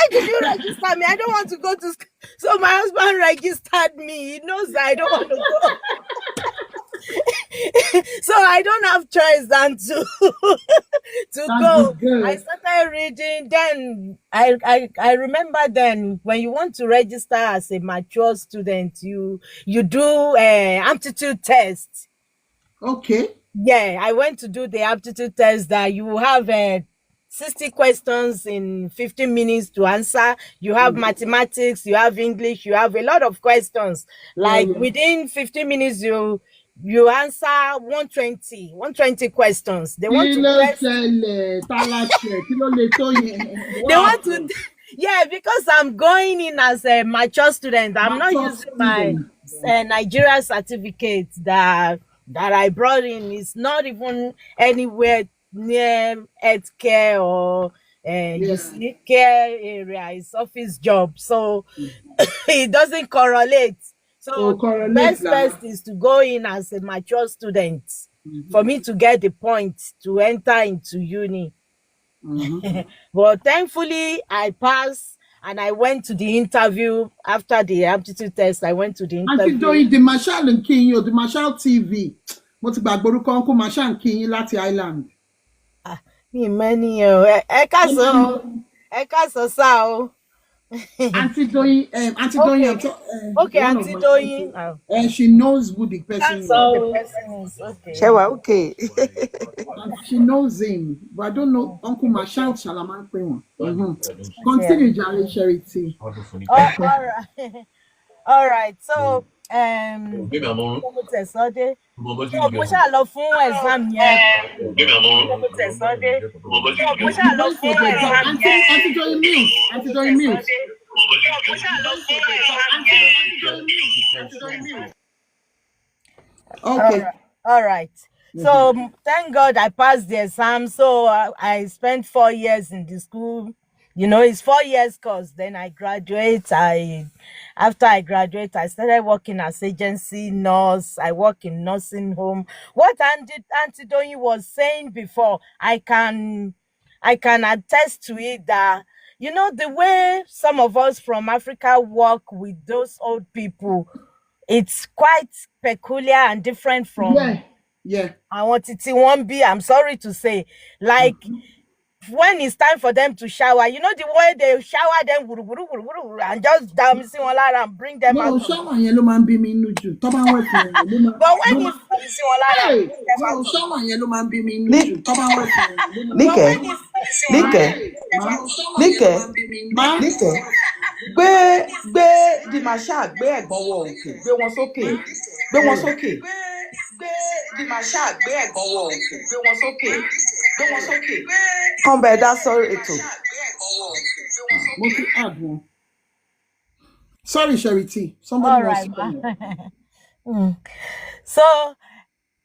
Speaker 6: did you register me? I don't want to go to school. So my husband registered me. He knows that I don't want to go. So I don't have choice than to go. I started reading. Then I remember then when you want to register as a mature student, you do aptitude test.
Speaker 3: Okay.
Speaker 6: Yeah, I went to do the aptitude test that you have 60 questions in 15 minutes to answer. You have mathematics, you have English, you have a lot of questions. Like within 15 minutes, you answer 120 questions. They want to yeah, because I'm going in as a mature student. I'm not using my Nigeria certificate that I brought in. It's not even anywhere near healthcare or care area. It's office job, so it doesn't correlate. So best is to go in as a mature student for me to get the point to enter into uni. But thankfully I passed and I went to the interview. After the aptitude test, I went to the interview.
Speaker 3: And doing the Marshall and King, the Marshall TV. What's about Borukonko Marshall and King Lati Island?
Speaker 6: Many ẹ káàsán sá o.
Speaker 3: Auntie Doyin, Auntie Doyin,
Speaker 6: Okay, okay,
Speaker 3: one of
Speaker 6: Auntie
Speaker 3: my
Speaker 6: Doyin.
Speaker 3: aunties, she knows who the person
Speaker 6: That's
Speaker 3: is.
Speaker 6: who the
Speaker 1: So,
Speaker 6: person is. Okay.
Speaker 5: Shewa, okay.
Speaker 3: And she knows him, but I don't know Uncle Marshall Shalaman Kweon.
Speaker 6: Yeah.
Speaker 3: Continue, Jare Charity.
Speaker 6: Oh, all right. All right. So, mo tẹ̀sọ́dé. So, mo ṣáà lọ fún exam yẹn. Mo tẹ̀sọ́dé. So, mo
Speaker 3: The
Speaker 6: ṣáà lọ
Speaker 3: voice
Speaker 6: fún
Speaker 3: of the dog.
Speaker 6: exam yẹn.
Speaker 3: Auntie Doyin mute. Auntie Doyin mute.
Speaker 6: Mo ṣáà lọ fún exam yẹn.
Speaker 3: Okay.
Speaker 6: All right. So thank God I passed the exam. So I spent 4 years in the school. You know, it's 4 years course. Then I graduate. After I graduate, I started working as agency nurse. I work in nursing home. What Auntie Doyin was saying before, I can attest to it that you know the way some of us from Africa work with those old people, it's quite peculiar and different from
Speaker 3: Yeah.
Speaker 6: àwọn títí wọn bí. I'm sorry to say, like when it's time for them to shower, you know the way they shower them and just down sí wọn lára and bring them
Speaker 3: No,
Speaker 6: out.
Speaker 3: someone yellow man be me nuju. Toba work for
Speaker 6: But when it's sí wọn lára and bring them
Speaker 3: no,
Speaker 6: out.
Speaker 3: someone yellow man be me nuju. Toba work for
Speaker 5: Nike, Nike, gbé di màṣá gbé ẹ̀gbọ́n wọ òkè gbé wọn sókè gbé wọn sókè gbé di màṣá gbé ẹ̀gbọ́n wọ òkè gbé wọn sókè gbé wọn sókè kàn bẹ́ẹ̀ dá sọ̀rọ̀ ètò.
Speaker 3: Mo ti add one. Sorry, Charity. Somebody
Speaker 6: All
Speaker 3: wants
Speaker 6: right,
Speaker 3: to come.
Speaker 6: So,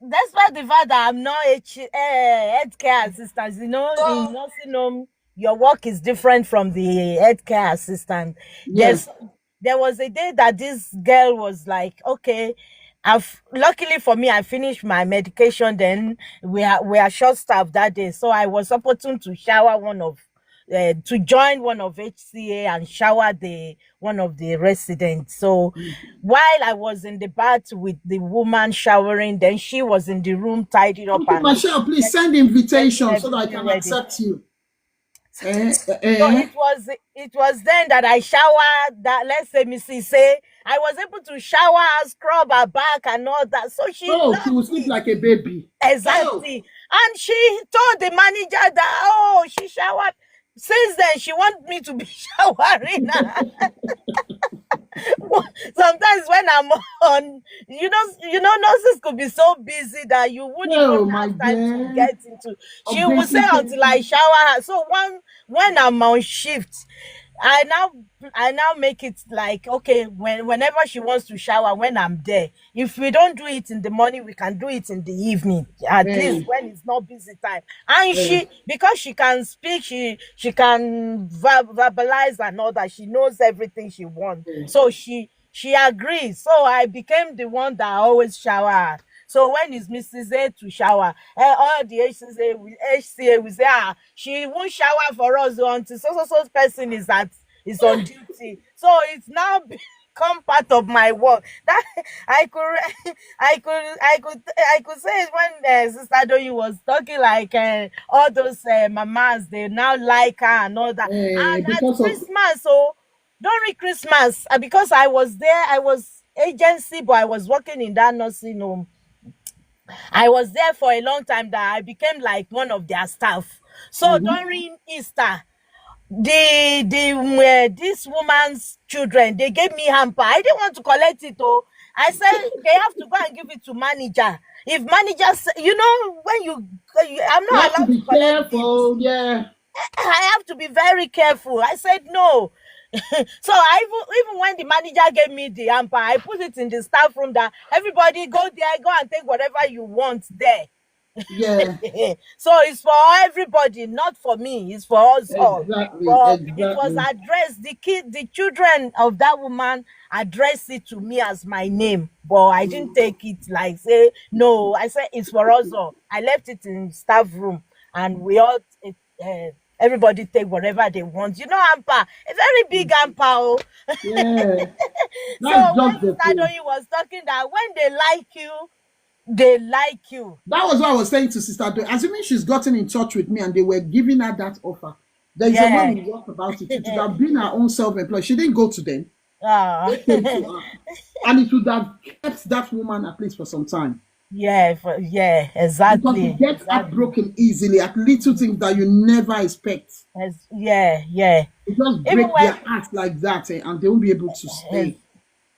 Speaker 6: despite the fact that I'm not a healthcare assistant, you know, in nursing home, your work is different from the healthcare assistant.
Speaker 3: Yes.
Speaker 6: There was a day that this girl was like, okay, luckily for me, I finished my medication. Then we are short staffed that day, so I was opportune to shower to join one of HCA and shower one of the residents. So while I was in the bath with the woman showering, then she was in the room tidying up.
Speaker 3: Uncle Michelle, please send invitation so that I can accept you.
Speaker 6: So it was then that I showered that, let's say Mrs. say I was able to shower her, scrub her back and all that. So she
Speaker 3: will sleep like a baby.
Speaker 6: Exactly. And she told the manager that she showered. Since then she wants me to be showering. Sometimes when I'm on, you know, nurses could be so busy that you wouldn't even have time to get into. She will say until I shower her. So when I'm on shift, I now make it like, okay, whenever she wants to shower, when I'm there, if we don't do it in the morning, we can do it in the evening, at least when it's not busy time. And she, because she can speak, she can verbalize and all that, she knows everything she wants. So she agrees. So I became the one that always shower her. So when it's Mrs. A to shower, all the HCA will say, she won't shower for us until so person is on duty. So it's now become part of my work. That I could say it when Sister Doyin was talking, like all those mamas, they now like her and all that. And at Christmas, during Christmas, because I was there, I was agency, but I was working in that nursing home. I was there for a long time that I became like one of their staff. So during Easter, this woman's children, they gave me hamper. I didn't want to collect it. I said they have to go and give it to manager. If manager, you know, when I'm not allowed to collect
Speaker 3: careful, yeah.
Speaker 6: I have to be very careful. I said no. So even when the manager gave me the hamper, I put it in the staff room that everybody go there, go and take whatever you want there.
Speaker 3: Yeah.
Speaker 6: So it's for everybody, not for me. It's for us all.
Speaker 3: Exactly.
Speaker 6: It was addressed. The children of that woman addressed it to me as my name, but I didn't take it like say no. I said it's for us all. I left it in staff room, and we all. Everybody take whatever they want. You know, hamper, a very big hamper.
Speaker 3: Yeah.
Speaker 6: So when Sister was talking that when they like you.
Speaker 3: That was what I was saying to Sister Doyin. Assuming she's gotten in touch with me and they were giving her that offer. There is a way
Speaker 6: Yeah.
Speaker 3: we walk about it. It would have been her own self-employed. She didn't go to them.
Speaker 6: Ah.
Speaker 3: They came to her. And it would have kept that woman at least for some time.
Speaker 6: Yeah,
Speaker 3: Because you
Speaker 6: exactly.
Speaker 3: get
Speaker 6: Exactly.
Speaker 3: heartbroken easily at little things that you never expect.
Speaker 6: Yeah, yeah.
Speaker 3: You just
Speaker 6: Even
Speaker 3: break their
Speaker 6: when
Speaker 3: hearts like that, and they won't be able to
Speaker 6: yes,
Speaker 3: stay.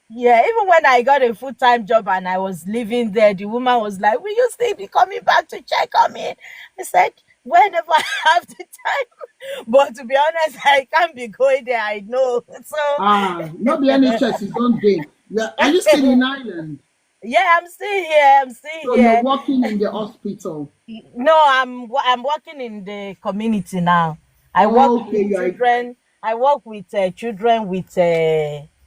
Speaker 6: yeah, even when I got a full-time job and I was living there, the woman was like, "Will you still be coming back to check on me?" I said, "Whenever I have the time." But to be honest, I can't be going there. I know. So
Speaker 3: Not the NHS is done day. Are you still in Ireland?
Speaker 6: yeah, I'm still here. I'm still
Speaker 3: So you're
Speaker 6: here.
Speaker 3: working in the hospital.
Speaker 6: No, I'm working in the community now. I work
Speaker 3: Oh, okay,
Speaker 6: with
Speaker 3: you are.
Speaker 6: children. I work with children with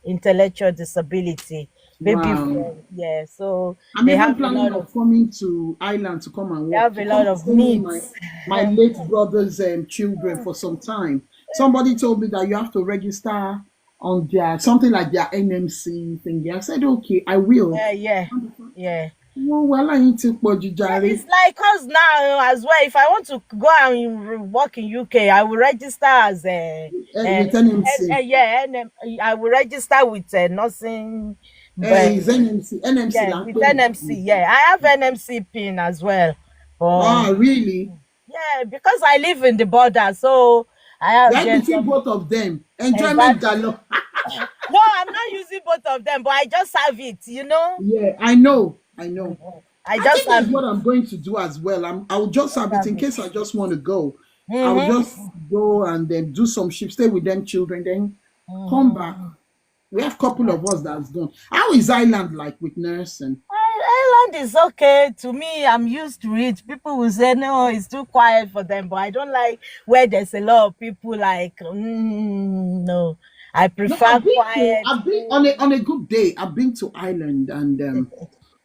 Speaker 6: intellectual disability, baby
Speaker 3: Wow.
Speaker 6: yeah. So
Speaker 3: I'm
Speaker 6: they
Speaker 3: even
Speaker 6: have a
Speaker 3: planning
Speaker 6: lot of
Speaker 3: of coming to Ireland to come and
Speaker 6: they
Speaker 3: work,
Speaker 6: have
Speaker 3: to
Speaker 6: a
Speaker 3: come
Speaker 6: lot
Speaker 3: and
Speaker 6: of
Speaker 3: stay near my,
Speaker 6: needs.
Speaker 3: my late brother's children for some time. Somebody told me that you have to register on their something like their NMC thing. I said, okay, I will.
Speaker 6: Yeah, yeah.
Speaker 3: Oh, well, I need to put you,
Speaker 6: Yeah,
Speaker 3: Jare.
Speaker 6: it's like us now as well. If I want to go and work in UK, I will register as
Speaker 3: With NMC.
Speaker 6: yeah, I will register with nursing.
Speaker 3: Is NMC. NMC,
Speaker 6: Yeah,
Speaker 3: like,
Speaker 6: with NMC. Yeah, I have NMC pin as well.
Speaker 3: ah,
Speaker 6: But
Speaker 3: really?
Speaker 6: yeah, because I live in the border, so I have
Speaker 3: Right
Speaker 6: there's
Speaker 3: between
Speaker 6: some
Speaker 3: both of them. Enjoyment
Speaker 6: exactly.
Speaker 3: galore.
Speaker 6: No, I'm not using both of them, but I just have it.
Speaker 3: Yeah, I know. I know.
Speaker 6: I
Speaker 3: I
Speaker 6: just
Speaker 3: think that's
Speaker 6: have it.
Speaker 3: what I'm going to do as well. I'll just have it in case I just want to go. I'll
Speaker 6: Mm-hmm.
Speaker 3: just go and then do some shifts, stay with them children, then come back. We have a couple of us that's done. How is Ireland like with nursing?
Speaker 6: Ireland is okay to me. I'm used to it. People will say no, it's too quiet for them, but I don't like where there's a lot of people. Like no, I
Speaker 3: No,
Speaker 6: prefer quiet.
Speaker 3: I've been on a good day. I've been to Ireland and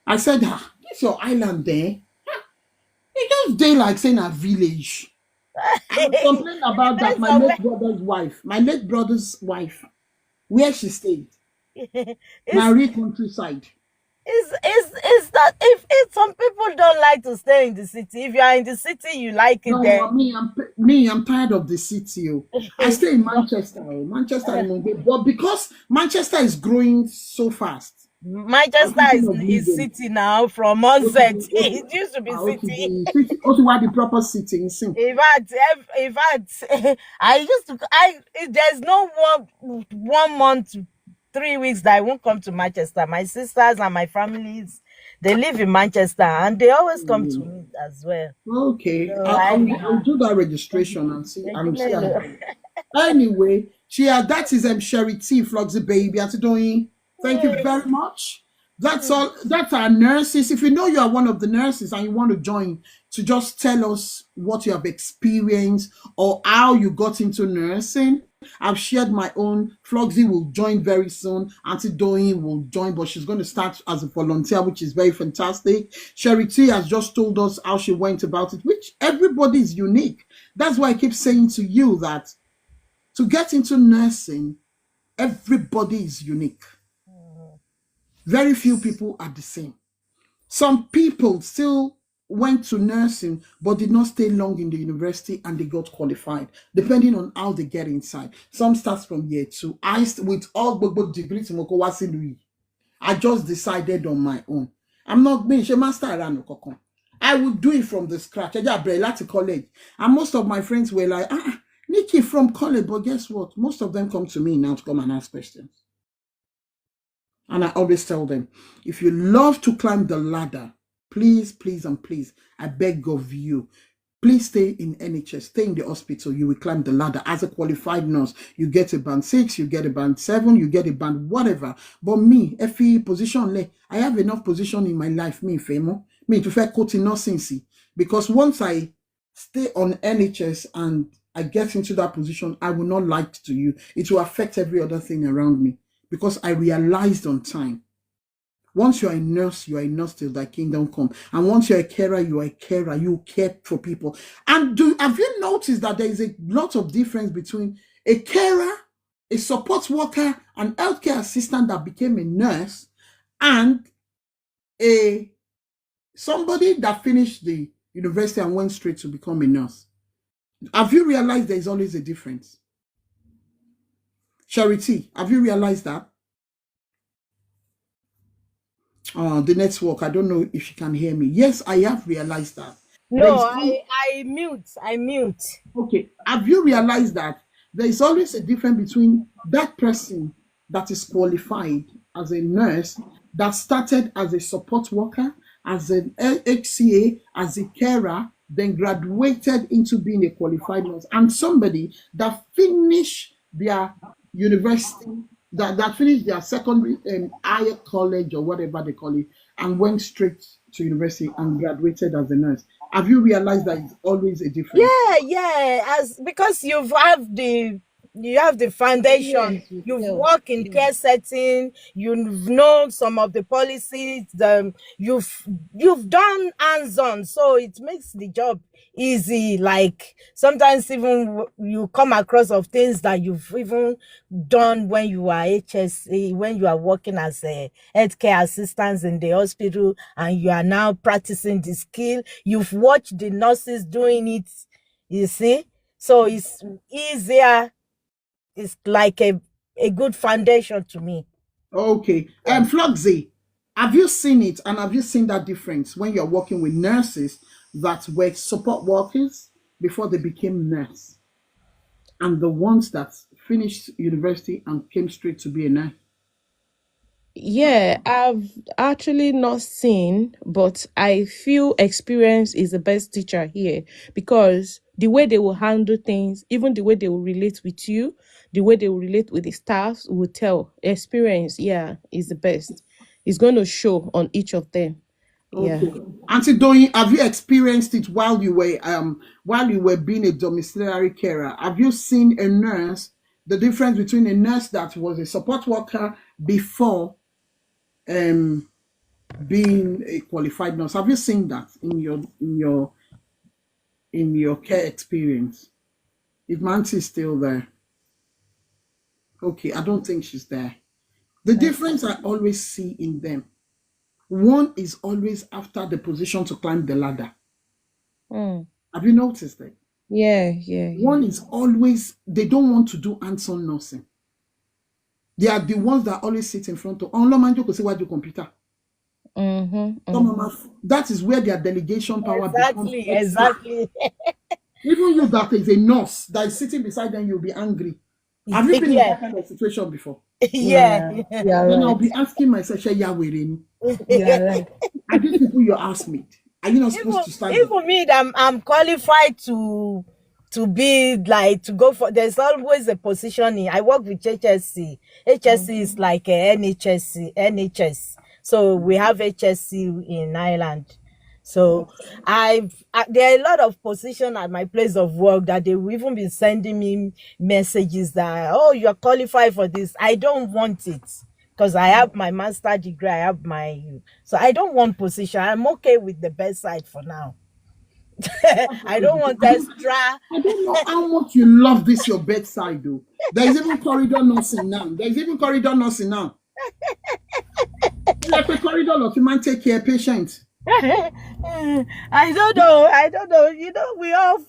Speaker 3: I said, this your island there. It just day like saying a village. I was complaining
Speaker 6: It
Speaker 3: about that.
Speaker 6: depends on
Speaker 3: My late brother's wife, where she stayed,
Speaker 6: where. it's
Speaker 3: Marie countryside.
Speaker 6: it's that if some people don't like to stay in the city. If you are in the city, you like it there.
Speaker 3: No, I'm tired of the city. Oh. I stay in Manchester. Manchester, but because Manchester is growing so fast, I'm
Speaker 6: Manchester
Speaker 3: thinking
Speaker 6: is
Speaker 3: of
Speaker 6: is
Speaker 3: leaving.
Speaker 6: city now from onset. It used to be city.
Speaker 3: Also, why the proper city in Sim.
Speaker 6: In fact, I used to. There's no 1 month, 3 weeks that I won't come to Manchester. My sisters and my families, they live in Manchester, and they always come to me as well.
Speaker 3: Okay,
Speaker 6: So
Speaker 3: I'll do that registration and see. I'm see. Anyway, that is Sherry T, Floxy Baby, Atidoyin. Thank you very much. That's all. That's our nurses. If you know you are one of the nurses and you want to join, to just tell us what you have experienced or how you got into nursing. I've shared my own. Floxy will join very soon. Auntie Doyin will join, but she's going to start as a volunteer, which is very fantastic. Sherry T has just told us how she went about it, which everybody is unique. That's why I keep saying to you that to get into nursing, everybody is unique. Very few people are the same. Some people still went to nursing but did not stay long in the university and they got qualified, depending on how they get inside. Some starts from year 2. With all both degrees, I just decided on my own. I'm not being a master around. I would do it from the scratch. I just college. And most of my friends were like, Nikki from college, but guess what? Most of them come to me now to come and ask questions. And I always tell them, if you love to climb the ladder, please, please, and please, I beg of you, please stay in NHS, stay in the hospital. You will climb the ladder. As a qualified nurse, you get a band 6, you get a band 7, you get a band whatever. But me, FE position, I have enough position in my life, me, Femo, me to fair quote in nursing, see. Because once I stay on NHS and I get into that position, I will not lie to you. It will affect every other thing around me. Because I realized on time, once you're a nurse till thy kingdom come. And once you're a carer, you are a carer. You care for people. And have you noticed that there is a lot of difference between a carer, a support worker, an healthcare assistant that became a nurse, and somebody that finished the university and went straight to become a nurse? Have you realized there is always a difference? Charity, have you realized that? The network, I don't know if you can hear me. Yes, I have realized that. There
Speaker 6: No,
Speaker 3: is always,
Speaker 6: I mute.
Speaker 3: okay, have you realized that there is always a difference between that person that is qualified as a nurse that started as a support worker, as an HCA, as a carer, then graduated into being a qualified nurse, and somebody that finished their university, that finished their secondary higher college or whatever they call it, and went straight to university and graduated as a nurse. Have you realized that it's always a difference?
Speaker 6: Yeah, as because you have the foundation.
Speaker 4: Yes, you
Speaker 6: You've
Speaker 4: tell.
Speaker 6: worked in care setting. You've known some of the policies. You've done hands-on, so it makes the job easy. Like sometimes even you come across of things that you've even done when you are HSA, when you are working as a healthcare assistant in the hospital, and you are now practicing the skill. You've watched the nurses doing it. You see, so it's easier. It's like a good foundation to me.
Speaker 3: Okay. Floxy, have you seen it and have you seen that difference when you're working with nurses that were support workers before they became nurse and the ones that finished university and came straight to be a nurse?
Speaker 4: Yeah, I've actually not seen, but I feel experience is the best teacher here because the way they will handle things, even the way they will relate with you, the way they will relate with the staff will tell. Experience, yeah, is the best. It's going to show on each of them. Yeah.
Speaker 3: Okay. Auntie Doyin, have you experienced it while you were being a domiciliary carer? Have you seen a nurse, the difference between a nurse that was a support worker before um being a qualified nurse? Have you seen that in your care experience? If Manti is still there. Okay, I don't think she's there. The difference I always see in them, one is always after the position to climb the ladder.
Speaker 4: Mm.
Speaker 3: Have you noticed that?
Speaker 4: Yeah.
Speaker 3: One is always, they don't want to do hands-on nursing. They are the ones that always sit in front of computer. That is where their delegation power becomes extra.
Speaker 6: Exactly.
Speaker 3: Even you that is a nurse that is sitting beside them, you'll be angry. Have you been in that kind of situation before?
Speaker 6: Yeah.
Speaker 4: Yeah,
Speaker 3: Then I'll
Speaker 4: right.
Speaker 3: be asking myself,
Speaker 4: Yeah, right.
Speaker 3: are these people your housemate? Are you not supposed to stand up?
Speaker 6: Even me, I'm qualified to be like to go for. There's always a positioning. I work with HSC. HSC is like a NHS. So we have HSC in Ireland. So there are a lot of positions at my place of work that they will even be sending me messages that, oh, you're qualified for this. I don't want it because I have my master degree. So I don't want position. I'm okay with the bedside for now. I don't want extra.
Speaker 3: I don't know how much you love this your bedside though. There's even corridor nursing now. Like a corridor nurse, you might take care of patients.
Speaker 6: I don't know. You know, we all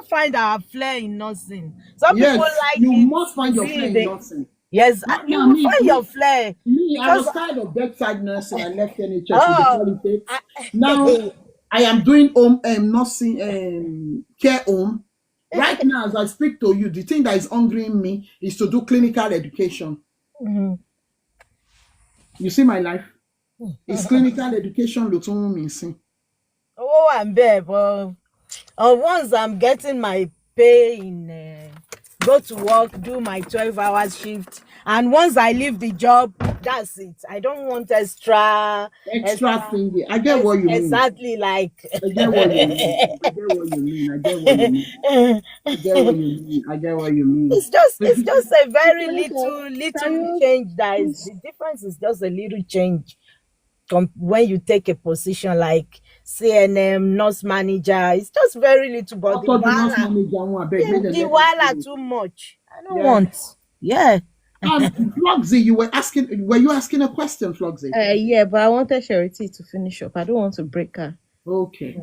Speaker 6: find our flair in nursing. Some people like
Speaker 3: you
Speaker 6: it.
Speaker 3: must find your flair in nursing.
Speaker 6: Yes, you will find your flair.
Speaker 3: I was tired of bedside nursing. I left NHS with the politics. Now I am doing home nursing care home. Right now, as I speak to you, the thing that is hungering me is to do clinical education. You see my life? It's clinical education.
Speaker 6: Oh, I'm there, but once I'm getting my pay in, go to work, do my 12-hour shift, and once I leave the job, that's it. I don't want extra
Speaker 3: thingy. I get what you mean.
Speaker 6: Exactly, like
Speaker 3: I get what you mean. I get what you mean.
Speaker 6: It's just a very little change. The difference is just a little change when you take a position like CNM, nurse manager. It's just very little, but the wala too much. I don't want. Yeah.
Speaker 3: Floxy, were you asking a question, Floxy?
Speaker 4: Yeah, but I wanted Charity to finish up. I don't want to break her.
Speaker 3: Okay.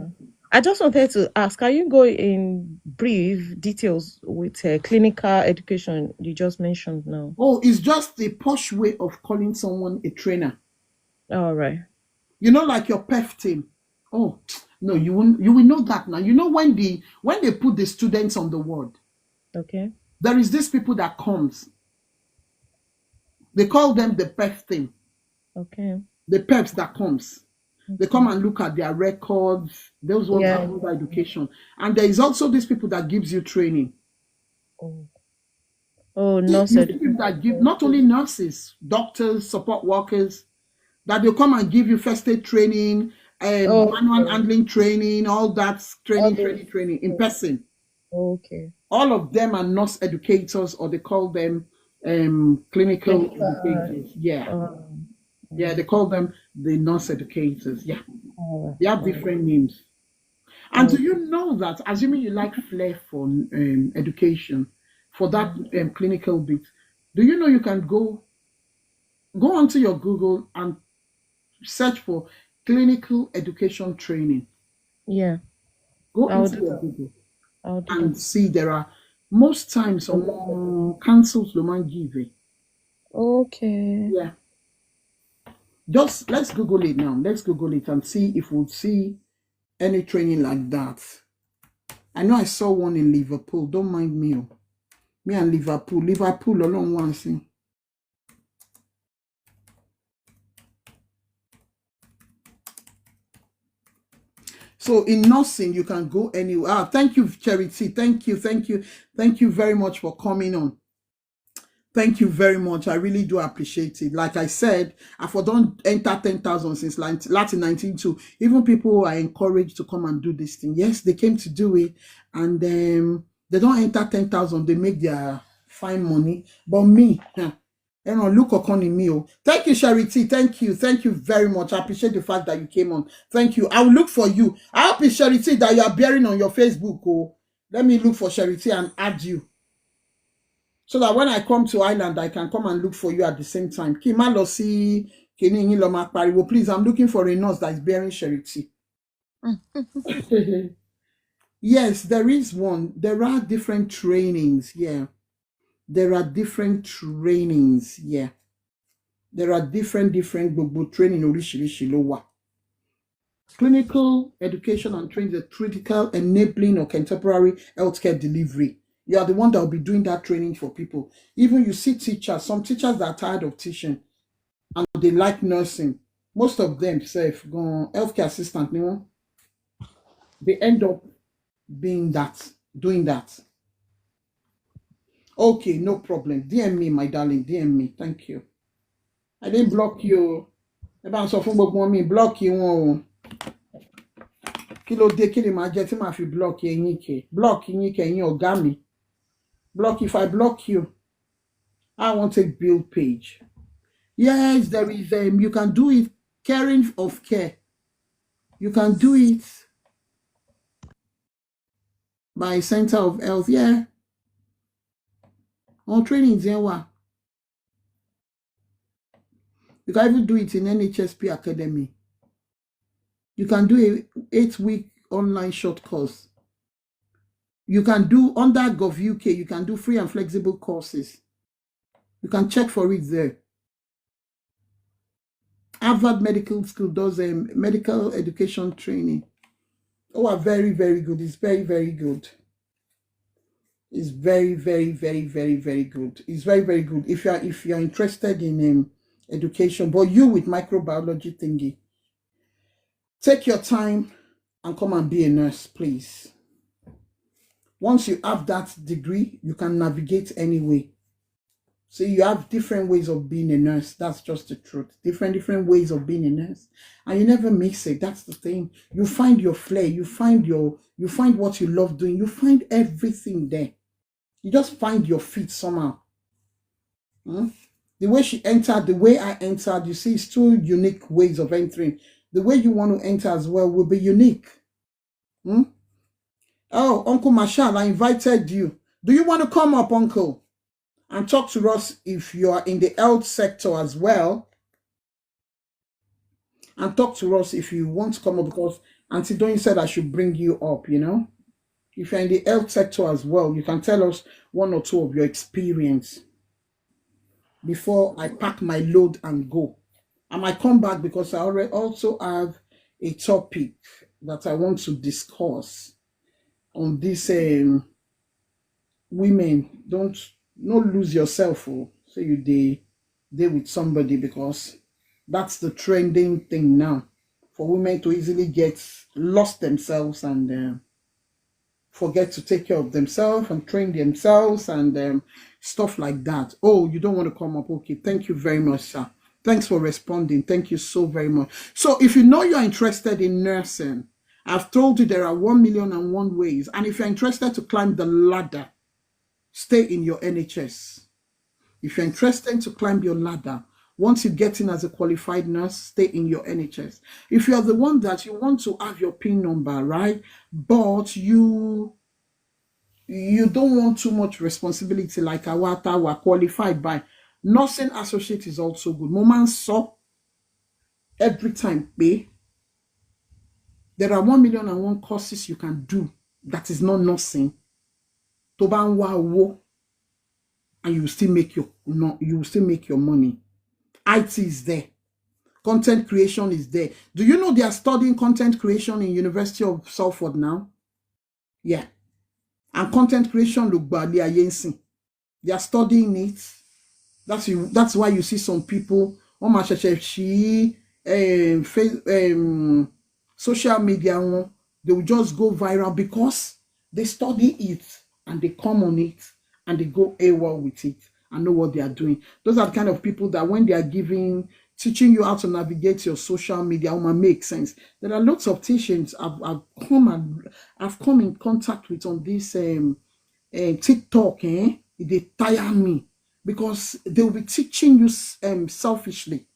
Speaker 4: I just wanted to ask, can you go in brief details with clinical education you just mentioned now?
Speaker 3: Oh, it's just the posh way of calling someone a trainer.
Speaker 4: All right.
Speaker 3: You know, like your PEF team. Oh, no, you will know that now. You know when they put the students on the ward,
Speaker 4: Okay.
Speaker 3: there is these people that comes. They call them the PEF team.
Speaker 4: Okay.
Speaker 3: The PEPs that comes. They come and look at their records. Those ones
Speaker 4: Yeah.
Speaker 3: have other education. And there is also these people that gives you training.
Speaker 4: Oh,
Speaker 3: You
Speaker 4: nurse
Speaker 3: see people that give not only nurses, doctors, support workers, that they come and give you first aid training,
Speaker 4: Oh,
Speaker 3: manual handling training, all that training in person.
Speaker 4: okay.
Speaker 3: All of them are nurse educators, or they call them clinical educators. Yeah. Yeah, they call them the nurse educators. Yeah. They have different names. And do you know that, assuming you like flair for education, for that clinical bit, do you know you can go onto your Google and search for clinical education training?
Speaker 4: Yeah.
Speaker 3: Go
Speaker 4: I'll
Speaker 3: into
Speaker 4: do
Speaker 3: your
Speaker 4: that.
Speaker 3: Google
Speaker 4: I'll do
Speaker 3: and
Speaker 4: that.
Speaker 3: see there are most times some councils do not give it.
Speaker 4: Okay.
Speaker 3: Yeah. Just let's Google it now. Let's Google it and see if we'll see any training like that. I know I saw one in Liverpool. Don't mind me. Oh. Me and Liverpool along one thing. So in nursing, you can go anywhere. Ah, thank you, Charity. Thank you very much for coming on. Thank you very much. I really do appreciate it. Like I said, I've done enter 10,000 since Latin 1992. Even people are encouraged to come and do this thing. Yes, they came to do it, and they don't enter 10,000. They make their fine money. But me, look upon me. Oh. Thank you, Charity. Thank you very much. I appreciate the fact that you came on. Thank you. I will look for you. I hope it's Charity that you are bearing on your Facebook. Oh, let me look for Charity and add you, so that when I come to Ireland, I can come and look for you at the same time. Please, I'm looking for a nurse that is bearing Charity. Yes, there is one. There are different trainings. Yeah. There are different trainings. Yeah. There are different training oríṣiríṣi ló wà. Clinical education and training, the critical enabling of contemporary healthcare delivery. You are the one that will be doing that training for people. Even you see teachers, some teachers that are tired of teaching and they like nursing. Most of them say, healthcare assistant, they end up being that, doing that. Okay, no problem. DM me, my darling. DM me. Thank you. I didn't block you. Block you. Kí ló dé, kí ni màá jẹ tí màá fi block yín kẹ? Block yín kẹ, yín ọ̀gá mi. Block, if I block you, I want a build page. Yes, there is you can do it. Caring of care. You can do it by Center of Health. Yeah. On training there. You can even do it in NHSP Academy. You can do a 8-week online short course. You can do under Gov UK, you can do free and flexible courses. You can check for it there. Harvard Medical School does a medical education training. Oh, very, very good. It's very, very good. It's very, very, very, very, very good. It's very, very good. If you're interested in education, but you with microbiology thingy, take your time and come and be a nurse, please. Once you have that degree, you can navigate any way. So you have different ways of being a nurse. That's just the truth. Different ways of being a nurse. And you never mix it. That's the thing. You find your flair. You find what you love doing. You find everything there. You just find your feet somehow. The way she entered, the way I entered, you see, it's two unique ways of entering. The way you want to enter as well will be unique. Oh, Uncle Marshall, I invited you. Do you want to come up, Uncle, and talk to us if you are in the health sector as well? And talk to us if you want to come up, because Auntie Doyin said I should bring you up, you know. If you're in the health sector as well, you can tell us one or two of your experience before I pack my load and go. I might come back because I already also have a topic that I want to discuss on this. Women, don't lose yourself or say you they with somebody, because that's the trending thing now for women to easily get lost themselves and forget to take care of themselves and train themselves and stuff like that. Oh, you don't want to come up? Okay, thank you very much, sir. Thanks for responding. Thank you so very much. So if you know you're interested in nursing, I've told you there are 1,000,001 ways. And if you're interested to climb the ladder, stay in your NHS. If you're interested to climb your ladder, once you get in as a qualified nurse, stay in your NHS. If you're the one that you want to have your PIN number, right, but you don't want too much responsibility like Awata were qualified by, nursing associate is also good. Moment so every time pay. There are 1,000,001 courses you can do that is not nursing. And you will still make your money. IT is there. Content creation is there. Do you know they are studying content creation in University of Salford now? Yeah. And content creation look bad. They are studying it. That's why you see some people on social media, they will just go viral because they study it and they come on it and they go AWOL with it and know what they are doing. Those are the kind of people that when they are teaching you how to navigate your social media, make sense. There are lots of teachings I've come in contact with on this TikTok. They tire me because they will be teaching you selfishly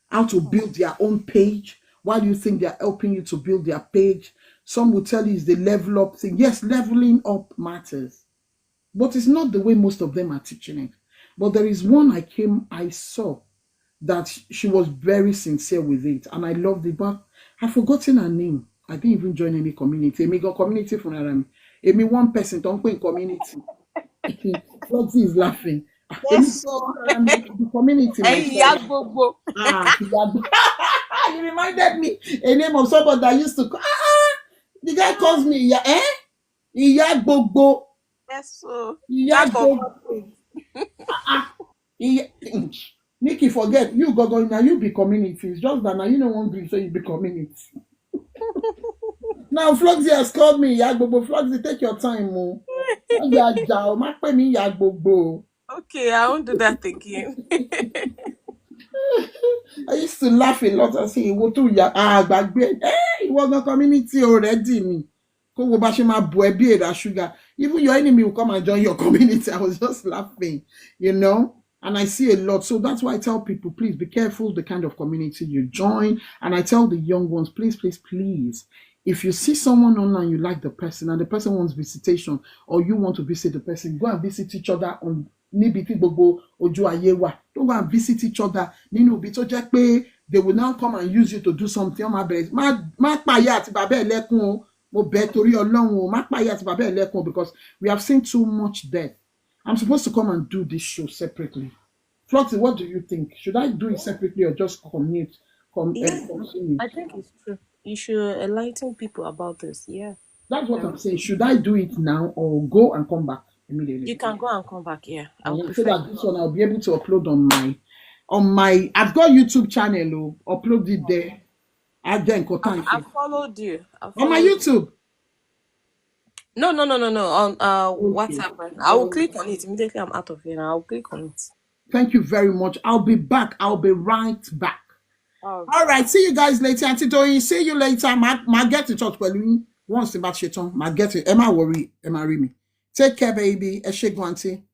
Speaker 3: how to build their own page. Why do you think they are helping you to build their page? Some will tell you it's the level up thing. Yes, leveling up matters, but it's not the way most of them are teaching it. But there is one I saw that she was very sincere with it, and I loved it, but I've forgotten her name. I didn't even join any community. Emi go community from Emi one person don't go in community. Floxy is laughing.
Speaker 6: Yes.
Speaker 3: The community. You reminded me a name of someone that used to the guy calls me Iya Gbogbo.
Speaker 6: Yes, so
Speaker 3: Iya Gbogbo. Nikki, forget you go now. You be community. It's just that now you don't want to say you be community. Now Floxy has called me Iya Gbogbo. Floxy, take your time, mo.
Speaker 4: Okay, I won't do that again.
Speaker 3: I used to laugh a lot and say, "What to ya? It was not community already." Me, sugar. Even your enemy will come and join your community. I was just laughing, you know. And I see a lot, so that's why I tell people, please be careful the kind of community you join. And I tell the young ones, please, please, please. If you see someone online, you like the person, and the person wants visitation, or you want to visit the person, go and visit each other on Nibiti Bobo Ojo Ayewa. Don't go and visit each other. Nino Bito Jekpe, they will now come and use you to do something on my bed. Because we have seen too much death. I'm supposed to come and do this show separately. Floxy, what do you think? Should I do it separately or just continue?
Speaker 4: I think it's true. You should enlighten people about this. Yeah.
Speaker 3: That's what I'm saying. Should I do it now or go and come back immediately?
Speaker 4: You can go and come back. Yeah.
Speaker 3: So that this one I'll be able to upload on my. I've got YouTube channel. Upload it there.
Speaker 4: I followed you.
Speaker 3: On my YouTube.
Speaker 4: No. On WhatsApp. Right? I will click on it immediately. I'm out of here. I'll click on it.
Speaker 3: Thank you very much. I'll be back. I'll be right back. All right. See you guys later. Auntie Doyin, see you later. Ma get in touch with me once about Sheton. Ma get it. Emma worry. Emma read me. Take care, baby. Eshego, auntie.